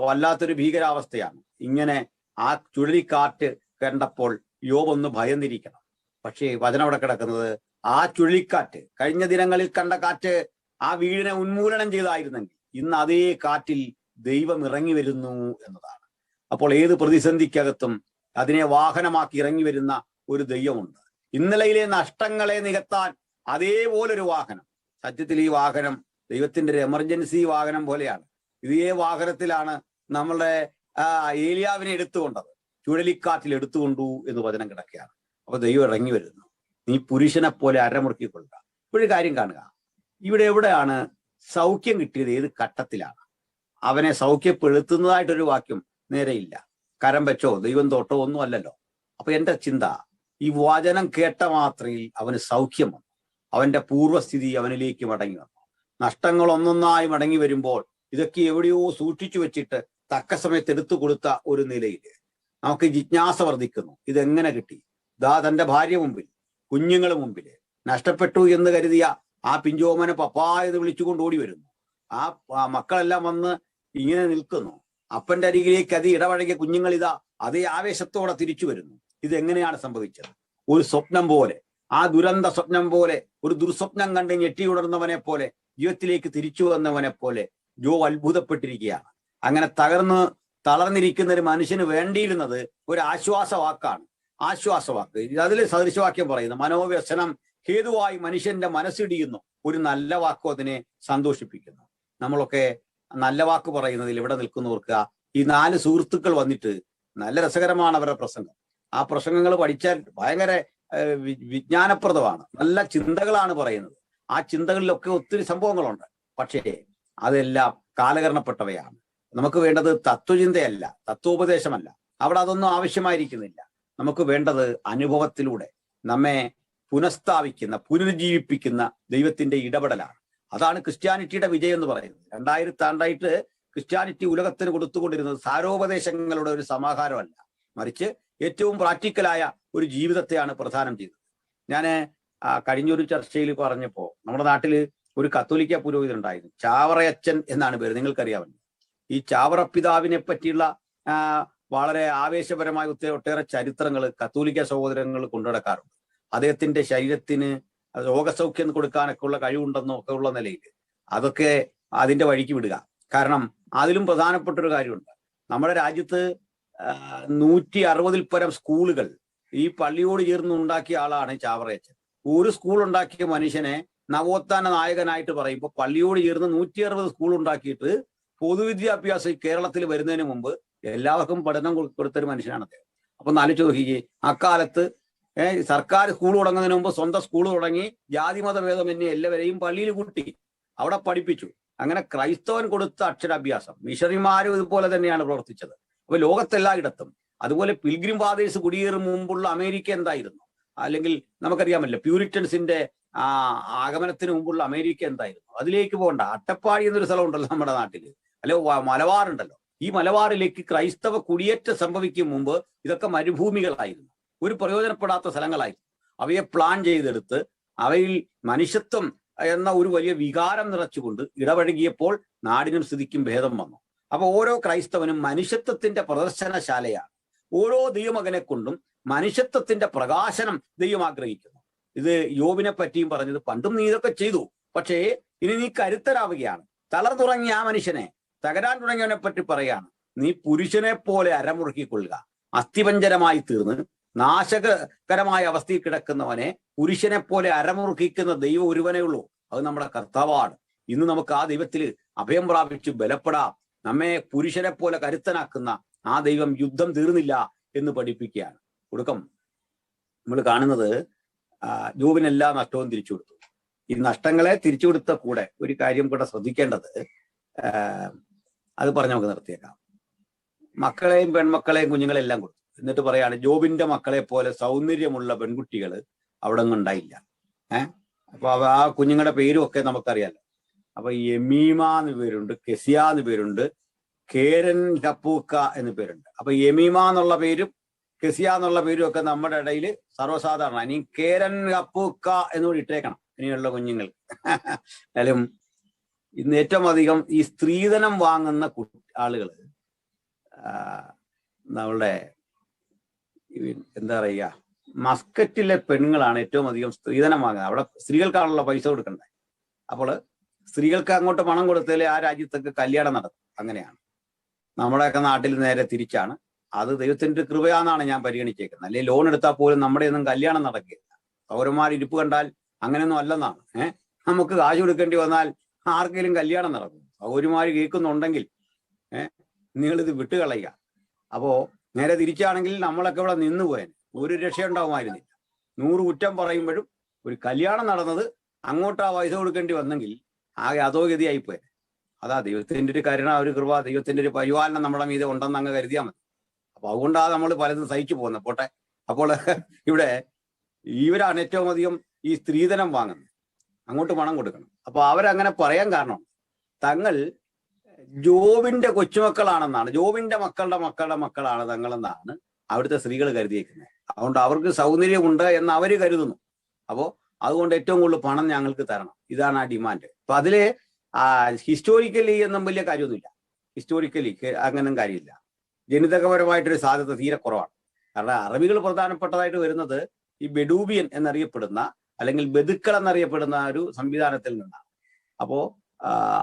വല്ലാത്തൊരു ഭീകരാവസ്ഥയാണ്. ഇങ്ങനെ ആ ചുഴലിക്കാറ്റ് കണ്ടപ്പോൾ യോബ് ഒന്ന് ഭയന്നിരിക്കണം. പക്ഷേ വചനം അവിടെ കിടക്കുന്നത് ആ ചുഴലിക്കാറ്റ്, കഴിഞ്ഞ ദിനങ്ങളിൽ കണ്ട കാറ്റ് ആ വീടിനെ ഉന്മൂലനം ചെയ്തായിരുന്നെങ്കിൽ ഇന്ന് അതേ കാറ്റിൽ ദൈവം ഇറങ്ങി വരുന്നു എന്നതാണ്. അപ്പോൾ ഏത് പ്രതിസന്ധിക്കകത്തും അതിനെ വാഹനമാക്കി ഇറങ്ങി വരുന്ന ഒരു ദൈവമുണ്ട്. ഇന്നലെയിലെ നഷ്ടങ്ങളെ നികത്താൻ അതേപോലൊരു വാഹനം. സത്യത്തിൽ ഈ വാഹനം ദൈവത്തിന്റെ ഒരു എമർജൻസി വാഹനം പോലെയാണ്. ഇതേ വാഹനത്തിലാണ് നമ്മളുടെ ഏലിയാവിനെ എടുത്തുകൊണ്ടത്. ചുഴലിക്കാറ്റിൽ എടുത്തുകൊണ്ടു എന്ന് വചനം കിടക്കുകയാണ്. അപ്പൊ ദൈവം ഇറങ്ങി വരുന്നു. നീ പുരുഷനെ പോലെ അരമുറുക്കിക്കൊള്ളുക. ഇപ്പോഴൊരു കാര്യം കാണുക, ഇവിടെ എവിടെയാണ് സൗഖ്യം കിട്ടിയത്? ഏത് ഘട്ടത്തിലാണ്? അവനെ സൗഖ്യപ്പെടുത്തുന്നതായിട്ടൊരു വാക്യം നേരെയില്ല. കരം വെച്ചോ ദൈവം തൊട്ടോ ഒന്നും അല്ലല്ലോ. അപ്പൊ എന്റെ ചിന്ത, ഈ വചനം കേട്ട മാത്രയിൽ അവന് സൗഖ്യം വന്നു. അവന്റെ പൂർവ്വസ്ഥിതി അവനിലേക്ക് മടങ്ങി വന്നു. നഷ്ടങ്ങൾ ഒന്നൊന്നായി മടങ്ങി വരുമ്പോൾ ഇതൊക്കെ എവിടെയോ സൂക്ഷിച്ചു വെച്ചിട്ട് തക്ക സമയത്ത് എടുത്തു കൊടുത്ത ഒരു നിലയിൽ നമുക്ക് ജിജ്ഞാസ വർദ്ധിക്കുന്നു. ഇതെങ്ങനെ കിട്ടി? തന്റെ ഭാര്യ മുമ്പിൽ, കുഞ്ഞുങ്ങൾ മുമ്പിൽ നഷ്ടപ്പെട്ടു എന്ന് കരുതിയ ആ പിഞ്ചോമന പപ്പാ എന്ന് വിളിച്ചുകൊണ്ട് ഓടി വരുന്നു. ആ മക്കളെല്ലാം വന്ന് ഇങ്ങനെ നിൽക്കുന്നു. അപ്പന്റെ അരികിലേക്ക് അത് ഇടപഴകിയ കുഞ്ഞുങ്ങൾ ഇതാ അതേ ആവേശത്തോടെ തിരിച്ചു വരുന്നു. ഇതെങ്ങനെയാണ് സംഭവിച്ചത്? ഒരു സ്വപ്നം പോലെ, ആ ദുരന്ത സ്വപ്നം പോലെ, ഒരു ദുർസ്വപ്നം കണ്ട് ഞെട്ടിയുണർന്നവനെ പോലെ, ജീവിതത്തിലേക്ക് തിരിച്ചു വന്നവനെ പോലെ ജോബ് അത്ഭുതപ്പെട്ടിരിക്കുകയാണ്. അങ്ങനെ തളർന്നിരിക്കുന്ന ഒരു മനുഷ്യന് വേണ്ടിയിരുന്നത് ഒരു ആശ്വാസവാക്കാണ്. ആശ്വാസവാക്ക്. അതിൽ സദൃശവാക്യം പറയുന്നു, മനോവ്യസനം ഹേതുവായി മനുഷ്യന്റെ മനസ്സിടിയുന്നു, ഒരു നല്ല വാക്കോ അതിനെ സന്തോഷിപ്പിക്കുന്നു. നമ്മളൊക്കെ നല്ല വാക്ക് പറയുന്നതിൽ ഇവിടെ നിൽക്കുന്നവർക്ക് ഈ 4 സുഹൃത്തുക്കൾ വന്നിട്ട് നല്ല രസകരമാണ് അവരുടെ പ്രസംഗം. ആ പ്രസംഗങ്ങൾ പഠിച്ചാൽ ഭയങ്കര വിജ്ഞാനപ്രദമാണ്. നല്ല ചിന്തകളാണ് പറയുന്നത്. ആ ചിന്തകളിലൊക്കെ ഒത്തിരി സംഭവങ്ങളുണ്ട്. പക്ഷേ അതെല്ലാം കാലകരണപ്പെട്ടവയാണ്. നമുക്ക് വേണ്ടത് തത്വചിന്തയല്ല, തത്വോപദേശമല്ല. അവിടെ അതൊന്നും ആവശ്യമായിരിക്കുന്നില്ല. നമുക്ക് വേണ്ടത് അനുഭവത്തിലൂടെ നമ്മെ പുനഃസ്ഥാപിക്കുന്ന, പുനരുജ്ജീവിപ്പിക്കുന്ന ദൈവത്തിന്റെ ഇടപെടലാണ്. അതാണ് ക്രിസ്ത്യാനിറ്റിയുടെ വിജയം എന്ന് പറയുന്നത്. 2000 ആണ്ടായിട്ട് ക്രിസ്ത്യാനിറ്റി ഉലകത്തിന് കൊടുത്തുകൊണ്ടിരുന്നത് സാരോപദേശങ്ങളുടെ ഒരു സമാഹാരമല്ല, മറിച്ച് ഏറ്റവും പ്രാക്ടിക്കലായ ഒരു ജീവിതത്തെയാണ് പ്രദാനം ചെയ്തത്. ഞാൻ കഴിഞ്ഞൊരു ചർച്ചയിൽ പറഞ്ഞപ്പോൾ നമ്മുടെ നാട്ടിൽ ഒരു കത്തോലിക്ക പുരോഹിതനുണ്ടായിരുന്നു, ചാവറയച്ചൻ എന്നാണ് പേര്, നിങ്ങൾക്കറിയാമല്ലോ. ഈ ചാവറ പിതാവിനെ പറ്റിയുള്ള വളരെ ആവേശപരമായ ഒട്ടേറെ ചരിത്രങ്ങൾ കത്തോലിക്ക സഹോദരങ്ങൾ കൊണ്ടുനടക്കാറുണ്ട്. അദ്ദേഹത്തിന്റെ ശരീരത്തിന് രോഗസൗഖ്യം കൊടുക്കാനൊക്കെ ഉള്ള കഴിവുണ്ടെന്നോ ഒക്കെ ഉള്ള നിലയിൽ അതൊക്കെ അതിന്റെ വഴിക്ക് വിടുക. കാരണം അതിലും പ്രധാനപ്പെട്ട ഒരു കാര്യമുണ്ട്. നമ്മുടെ രാജ്യത്ത് 160-ൽ പരം സ്കൂളുകൾ ഈ പള്ളിയോട് ചേർന്ന് ഉണ്ടാക്കിയ ആളാണ് ചാവറയച്ചൻ. ഒരു സ്കൂൾ ഉണ്ടാക്കിയ മനുഷ്യനെ നവോത്ഥാന നായകനായിട്ട് പറയുമ്പോൾ പള്ളിയോട് ചേർന്ന് 160 സ്കൂൾ ഉണ്ടാക്കിയിട്ട് പൊതുവിദ്യാഭ്യാസം കേരളത്തിൽ വരുന്നതിന് മുമ്പ് എല്ലാവർക്കും പഠനം കൊടുത്തൊരു മനുഷ്യനാണ് അദ്ദേഹം. അപ്പൊ ആലോചിച്ച് നോക്കിക്കേ, അക്കാലത്ത് സർക്കാർ സ്കൂൾ തുടങ്ങുന്നതിന് മുമ്പ് സ്വന്തം സ്കൂൾ തുടങ്ങി ജാതിമത ഭേദമന്യേ എല്ലാവരെയും പള്ളിയിൽ കൂട്ടി അവിടെ പഠിപ്പിച്ചു. അങ്ങനെ ക്രൈസ്തവൻ കൊടുത്ത അക്ഷരാഭ്യാസം. മിഷണറിമാരും ഇതുപോലെ തന്നെയാണ് പ്രവർത്തിച്ചത്. അപ്പൊ ലോകത്തെല്ലായിടത്തും അതുപോലെ പിൽഗ്രിം ഫാദേഴ്സ് കുടിയേറും മുമ്പുള്ള അമേരിക്ക എന്തായിരുന്നു? അല്ലെങ്കിൽ നമുക്കറിയാമല്ലോ പ്യൂരിറ്റൻസിന്റെ ആഗമനത്തിന് മുമ്പുള്ള അമേരിക്ക എന്തായിരുന്നു? അതിലേക്ക് പോകണ്ട. അട്ടപ്പാടി എന്നൊരു സ്ഥലം ഉണ്ടല്ലോ നമ്മുടെ നാട്ടിൽ, അല്ലെ മലബാറുണ്ടല്ലോ. ഈ മലബാറിലേക്ക് ക്രൈസ്തവ കുടിയേറ്റം സംഭവിക്കും മുമ്പ് ഇതൊക്കെ മരുഭൂമികളായിരുന്നു, ഒരു പ്രയോജനപ്പെടാത്ത സ്ഥലങ്ങളായിരുന്നു. അവയെ പ്ലാൻ ചെയ്തെടുത്ത് അവയിൽ മനുഷ്യത്വം എന്ന ഒരു വലിയ വികാരം നിറച്ചുകൊണ്ട് ഇടപഴകിയപ്പോൾ നാടിനും സ്ഥിതിക്കും ഭേദം വന്നു. അപ്പൊ ഓരോ ക്രൈസ്തവനും മനുഷ്യത്വത്തിന്റെ പ്രദർശനശാലയാണ്. ഓരോ ദൈവമകനെ കൊണ്ടും മനുഷ്യത്വത്തിന്റെ പ്രകാശനം ദൈവം ആഗ്രഹിക്കുന്നു. ഇത് യോബിനെ പറ്റിയും പറഞ്ഞത്, പണ്ടും നീ ഇതൊക്കെ ചെയ്തു, പക്ഷേ ഇനി നീ കരുത്തരാവുകയാണ്. തളർന്നുറങ്ങിയ ആ മനുഷ്യനെ, തകരാൻ തുടങ്ങിയവനെ പറ്റി പറയാണ്, നീ പുരുഷനെ പോലെ അരമുറുക്കിക്കൊള്ളുക. അസ്ഥിപഞ്ജരമായി തീർന്ന് നാശകരമായ അവസ്ഥയിൽ കിടക്കുന്നവനെ പുരുഷനെ പോലെ അരമുറുക്കിക്കുന്ന ദൈവം ഒരുവനേ ഉള്ളൂ. അത് നമ്മുടെ കർത്താവാണ്. ഇന്ന് നമുക്ക് ആ ദൈവത്തിൽ അഭയം പ്രാപിച്ച് ബലപ്പെടാം. നമ്മെ പുരുഷനെ പോലെ കരുത്തനാക്കുന്ന ആ ദൈവം യുദ്ധം തീർന്നില്ല എന്ന് പഠിപ്പിക്കുകയാണ്. ഒടുക്കം നമ്മൾ കാണുന്നത് ജോബിനെല്ലാ നഷ്ടവും തിരിച്ചു കൊടുത്തു. ഈ നഷ്ടങ്ങളെ തിരിച്ചു കൊടുത്ത കൂടെ ഒരു കാര്യം കൂടെ ശ്രദ്ധിക്കേണ്ടത്, അത് പറഞ്ഞ് നമുക്ക് നിർത്തിയേക്കാം. മക്കളെയും പെൺമക്കളെയും കുഞ്ഞുങ്ങളെല്ലാം കൊടുത്തു. എന്നിട്ട് പറയാണ്, ജോബിന്റെ മക്കളെ പോലെ സൗന്ദര്യമുള്ള പെൺകുട്ടികൾ അവിടെ ഒന്നും ഉണ്ടായില്ല. അപ്പൊ ആ കുഞ്ഞുങ്ങളുടെ പേരും ഒക്കെ നമുക്കറിയാലോ. അപ്പൊ യമീമ എന്ന് പേരുണ്ട്, കെസിയ എന്ന് പേരുണ്ട്, കേരൻ ഹപ്പൂക്ക എന്ന് പേരുണ്ട്. അപ്പൊ യമീമ എന്നുള്ള പേരും കെസിയ എന്നുള്ള പേരും ഒക്കെ നമ്മുടെ ഇടയിൽ സർവ്വസാധാരണ. ഇനി കേരൻ ഹപ്പൂക്ക എന്നുകൂടി ഇട്ടേക്കണം ഇനിയുള്ള കുഞ്ഞുങ്ങൾ. എന്നാലും ഇന്ന് ഏറ്റവും അധികം ഈ സ്ത്രീധനം വാങ്ങുന്ന ആളുകൾ നമ്മളുടെ എന്താ പറയുക, മസ്കറ്റിലെ പെണ്ണുങ്ങളാണ് ഏറ്റവും അധികം സ്ത്രീധനം വാങ്ങുന്നത്. അവിടെ സ്ത്രീകൾക്കാണല്ലോ പൈസ കൊടുക്കണ്ടേ. അപ്പോൾ സ്ത്രീകൾക്ക് അങ്ങോട്ട് പണം കൊടുത്താലേ ആ രാജ്യത്തൊക്കെ കല്യാണം നടക്കും. അങ്ങനെയാണ്. നമ്മുടെയൊക്കെ നാട്ടിൽ നേരെ തിരിച്ചാണ്. അത് ദൈവത്തിന്റെ ഒരു കൃപയാണെന്നാണ് ഞാൻ പരിഗണിച്ചേക്കുന്നത്. അല്ലെങ്കിൽ ലോൺ എടുത്താൽ പോലും നമ്മുടെ ഒന്നും കല്യാണം നടക്കില്ല. പൗരന്മാർ ഇരിപ്പ് കണ്ടാൽ അങ്ങനെയൊന്നും അല്ലെന്നാണ്. നമുക്ക് കാശ് കൊടുക്കേണ്ടി വന്നാൽ ആർക്കെങ്കിലും കല്യാണം നടക്കും. പൗരന്മാർ കേൾക്കുന്നുണ്ടെങ്കിൽ നിങ്ങളിത് വിട്ടുകളയുക. അപ്പോ നേരെ തിരിച്ചാണെങ്കിൽ നമ്മളൊക്കെ ഇവിടെ നിന്ന് പോയാൽ ഒരു രക്ഷയുണ്ടാവുമായിരുന്നില്ല. 100 കുറ്റം പറയുമ്പോഴും ഒരു കല്യാണം നടന്നത് അങ്ങോട്ട് ആ പൈസ കൊടുക്കേണ്ടി വന്നെങ്കിൽ ആകെ അധോഗതിയായിപ്പോയി. അതാ ദൈവത്തിന്റെ ഒരു കരുണ, ഒരു കൃപ, ദൈവത്തിന്റെ ഒരു പരിപാലനം നമ്മുടെ മീതെ ഉണ്ടെന്ന് അങ്ങ് കരുതിയാൽ മതി. അപ്പൊ അതുകൊണ്ടാണ് നമ്മൾ പലതും സഹിച്ചു പോകുന്നത്. പോട്ടെ. അപ്പോൾ ഇവിടെ ഇവരാണ് ഏറ്റവും അധികം ഈ സ്ത്രീധനം വാങ്ങുന്നത്. അങ്ങോട്ട് പണം കൊടുക്കണം. അപ്പൊ അവരങ്ങനെ പറയാൻ കാരണം തങ്ങൾ ജോബിന്റെ കൊച്ചുമക്കളാണെന്നാണ്, ജോബിന്റെ മക്കളുടെ മക്കളുടെ മക്കളാണ് തങ്ങളെന്നാണ് അവിടുത്തെ സ്ത്രീകൾ കരുതിയേക്കുന്നത്. അതുകൊണ്ട് അവർക്ക് സൗന്ദര്യമുണ്ട് എന്ന് അവര് കരുതുന്നു. അപ്പോ അതുകൊണ്ട് ഏറ്റവും കൂടുതൽ പണം ഞങ്ങൾക്ക് തരണം, ഇതാണ് ആ ഡിമാൻഡ്. അപ്പൊ അതില് ഹിസ്റ്റോറിക്കലി എന്നും വലിയ കാര്യമൊന്നുമില്ല. ഹിസ്റ്റോറിക്കലി അങ്ങനെയൊന്നും കാര്യമില്ല. ജനിതകപരമായിട്ടൊരു സാധ്യത തീരെ കുറവാണ്. കാരണം അറബികൾ പ്രധാനപ്പെട്ടതായിട്ട് വരുന്നത് ഈ ബെഡൂബിയൻ എന്നറിയപ്പെടുന്ന അല്ലെങ്കിൽ ബെദുക്കൾ എന്നറിയപ്പെടുന്ന ഒരു സംവിധാനത്തിൽ നിന്നാണ്. അപ്പോ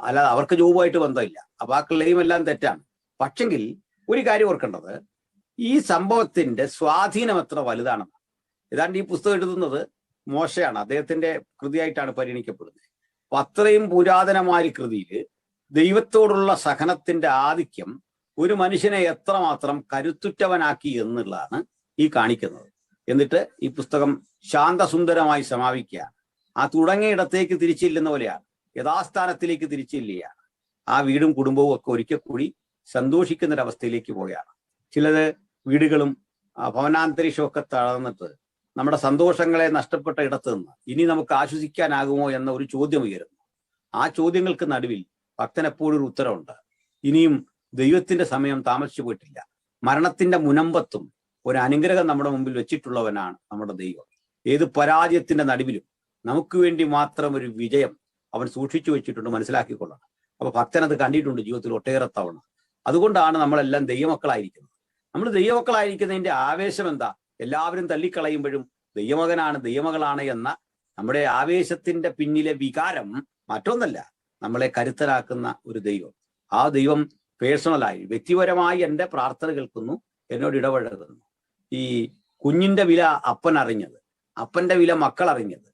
അല്ലാതെ അവർക്ക് ജോബുമായിട്ട് ബന്ധമില്ല. അപ്പൊ ആ ക്ലെയിം എല്ലാം തെറ്റാണ്. പക്ഷെങ്കിൽ ഒരു കാര്യം ഓർക്കേണ്ടത്, ഈ സംഭവത്തിന്റെ സ്വാധീനം എത്ര വലുതാണെന്ന്. ഏതാണ്ട് ഈ പുസ്തകം എഴുതുന്നത് മോശയാണ്, അദ്ദേഹത്തിന്റെ കൃതിയായിട്ടാണ് പരിഗണിക്കപ്പെടുന്നത്. അപ്പൊ അത്രയും പുരാതനമായ കൃതിയിൽ ദൈവത്തോടുള്ള സഹനത്തിന്റെ ആധിക്യം ഒരു മനുഷ്യനെ എത്രമാത്രം കരുത്തുറ്റവനാക്കി എന്നുള്ളതാണ് ഈ കാണിക്കുന്നത്. എന്നിട്ട് ഈ പുസ്തകം ശാന്തസുന്ദരമായി സമാപിക്കുകയാണ്. ആ തുടങ്ങിയ ഇടത്തേക്ക് തിരിച്ചില്ലെന്ന പോലെയാണ്, യഥാസ്ഥാനത്തിലേക്ക് തിരിച്ചില്ലുകയാണ്. ആ വീടും കുടുംബവും ഒക്കെ ഒരിക്കൽ കൂടി സന്തോഷിക്കുന്നൊരവസ്ഥയിലേക്ക് പോവുകയാണ്. ചിലത് വീടുകളും ഭവനാന്തരീക്ഷവും ഒക്കെ തളർന്നിട്ട് നമ്മുടെ സന്തോഷങ്ങളെ നഷ്ടപ്പെട്ട ഇടത്ത് നിന്ന് ഇനി നമുക്ക് ആശ്വസിക്കാനാകുമോ എന്ന ഒരു ചോദ്യം ഉയരുന്നു. ആ ചോദ്യങ്ങൾക്ക് നടുവിൽ ഭക്തനെപ്പോഴും ഒരു ഉത്തരവുണ്ട്. ഇനിയും ദൈവത്തിന്റെ സമയം താമസിച്ചു പോയിട്ടില്ല. മരണത്തിന്റെ മുനമ്പത്തും ഒരു അനുഗ്രഹം നമ്മുടെ മുമ്പിൽ വെച്ചിട്ടുള്ളവനാണ് നമ്മുടെ ദൈവം. ഏത് പരാജയത്തിന്റെ നടുവിലും നമുക്ക് വേണ്ടി മാത്രം ഒരു വിജയം അവൻ സൂക്ഷിച്ചു വെച്ചിട്ടുണ്ട്, മനസ്സിലാക്കിക്കൊള്ളണം. അപ്പൊ ഭക്തനത് കണ്ടിട്ടുണ്ട് ജീവിതത്തിൽ ഒട്ടേറെ തവണ. അതുകൊണ്ടാണ് നമ്മളെല്ലാം ദൈവമക്കളായിരിക്കുന്നത്. നമ്മൾ ദൈവമക്കളായിരിക്കുന്നതിന്റെ ആവേശം എന്താ? എല്ലാവരും തള്ളിക്കളയുമ്പോഴും ദൈവമകനാണ്, ദൈവമകളാണ് എന്ന നമ്മുടെ ആവേശത്തിന്റെ പിന്നിലെ വികാരം മറ്റൊന്നല്ല, നമ്മളെ കരുത്തരാക്കുന്ന ഒരു ദൈവം. ആ ദൈവം പേഴ്സണലായി വ്യക്തിപരമായി എൻ്റെ പ്രാർത്ഥന കേൾക്കുന്നു, എന്നോട് ഇടപഴകുന്നു. ഈ കുഞ്ഞിന്റെ വില അപ്പൻ അറിഞ്ഞത്, അപ്പന്റെ വില മക്കൾ അറിഞ്ഞത്,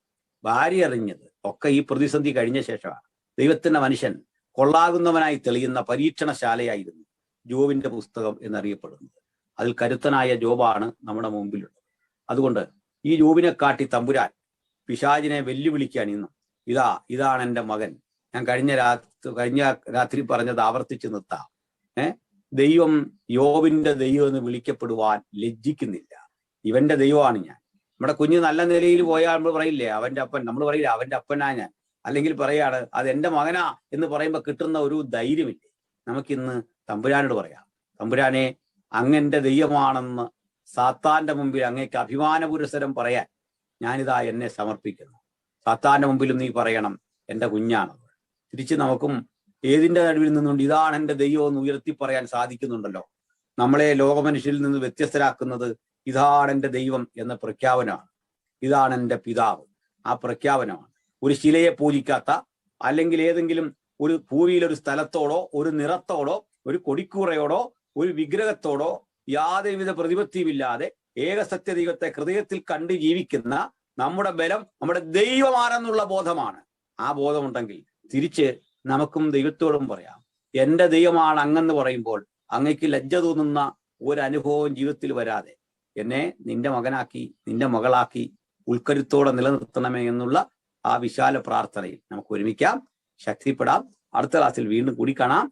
ഭാര്യ അറിഞ്ഞത് ഒക്കെ ഈ പ്രതിസന്ധി കഴിഞ്ഞ ശേഷമാണ്. ദൈവത്തിന്റെ മനുഷ്യൻ കൊള്ളാകുന്നവനായി തെളിയുന്ന പരീക്ഷണശാലയായിരുന്നു ജോബിന്റെ പുസ്തകം എന്നറിയപ്പെടുന്നത്. അതിൽ കരുത്തനായ ജോബാണ് നമ്മുടെ മുമ്പിലുള്ളത്. അതുകൊണ്ട് ഈ ജോബിനെ കാട്ടി തമ്പുരാൻ പിശാചിനെ വെല്ലുവിളിക്കാൻ ഇന്നും ഇതാണ് എൻ്റെ മകൻ. ഞാൻ കഴിഞ്ഞ രാത്രി പറഞ്ഞത് ആവർത്തിച്ച് നിർത്താം. ദൈവം യോബിന്റെ ദൈവം എന്ന് വിളിക്കപ്പെടുവാൻ ലജ്ജിക്കുന്നില്ല. ഇവന്റെ ദൈവമാണ് ഞാൻ. നമ്മുടെ കുഞ്ഞ് നല്ല നിലയിൽ പോയാൽ നമ്മൾ പറയില്ലേ അവന്റെ അപ്പൻ, നമ്മൾ പറയില്ല അവന്റെ അപ്പനാ ഞാൻ, അല്ലെങ്കിൽ പറയാണ് അത് എൻ്റെ മകനാ എന്ന് പറയുമ്പോൾ കിട്ടുന്ന ഒരു ധൈര്യമില്ലേ, നമുക്കിന്ന് തമ്പുരാനോട് പറയാം. തമ്പുരാനെ, അങ്ങന്റെ ദൈവമാണെന്ന് സാത്താന്റെ മുമ്പിൽ അങ്ങേക്ക് അഭിമാന പുരസ്സരം പറയാൻ ഞാനിതാ എന്നെ സമർപ്പിക്കുന്നു. സാത്താന്റെ മുമ്പിലും നീ പറയണം എൻ്റെ കുഞ്ഞാണത്. തിരിച്ച് നമുക്കും ഏതിന്റെ നടുവിൽ നിന്നുകൊണ്ട് ഇതാണ് എൻ്റെ ദൈവം എന്ന് ഉയർത്തി പറയാൻ സാധിക്കുന്നുണ്ടല്ലോ. നമ്മളെ ലോകമനുഷ്യരിൽ നിന്ന് വ്യത്യസ്തരാക്കുന്നത് ഇതാണ് എൻ്റെ ദൈവം എന്ന പ്രഖ്യാപനമാണ്. ഇതാണ് എൻ്റെ പിതാവ്, ആ പ്രഖ്യാപനമാണ്. ഒരു ശിലയെ പൂജിക്കാത്ത, അല്ലെങ്കിൽ ഏതെങ്കിലും ഒരു ഭൂമിയിലൊരു സ്ഥലത്തോടോ ഒരു നിറത്തോടോ ഒരു കൊടിക്കൂറയോടോ ഒരു വിഗ്രഹത്തോടോ യാതൊരുവിധ പ്രതിപത്തിയുമില്ലാതെ ഏകസത്യ ദൈവത്തെ ഹൃദയത്തിൽ കണ്ട് ജീവിക്കുന്ന നമ്മുടെ ബലം നമ്മുടെ ദൈവമാണെന്നുള്ള ബോധമാണ്. ആ ബോധമുണ്ടെങ്കിൽ തിരിച്ച് നമുക്കും ദൈവത്തോടും പറയാം, എൻ്റെ ദൈവമാണ് അങ്ങെന്ന് പറയുമ്പോൾ അങ്ങയ്ക്ക് ലജ്ജ തോന്നുന്ന ഒരു അനുഭവവും ജീവിതത്തിൽ വരാതെ എന്നെ നിന്റെ മകനാക്കി നിന്റെ മകളാക്കി ഉൾക്കരുത്തോടെ നിലനിർത്തണമേ എന്നുള്ള ആ വിശാല പ്രാർത്ഥനയിൽ നമുക്ക് ഒരുമിക്കാം, ശക്തിപ്പെടാം. അടുത്ത ക്ലാസ്സിൽ വീണ്ടും കൂടി കാണാം.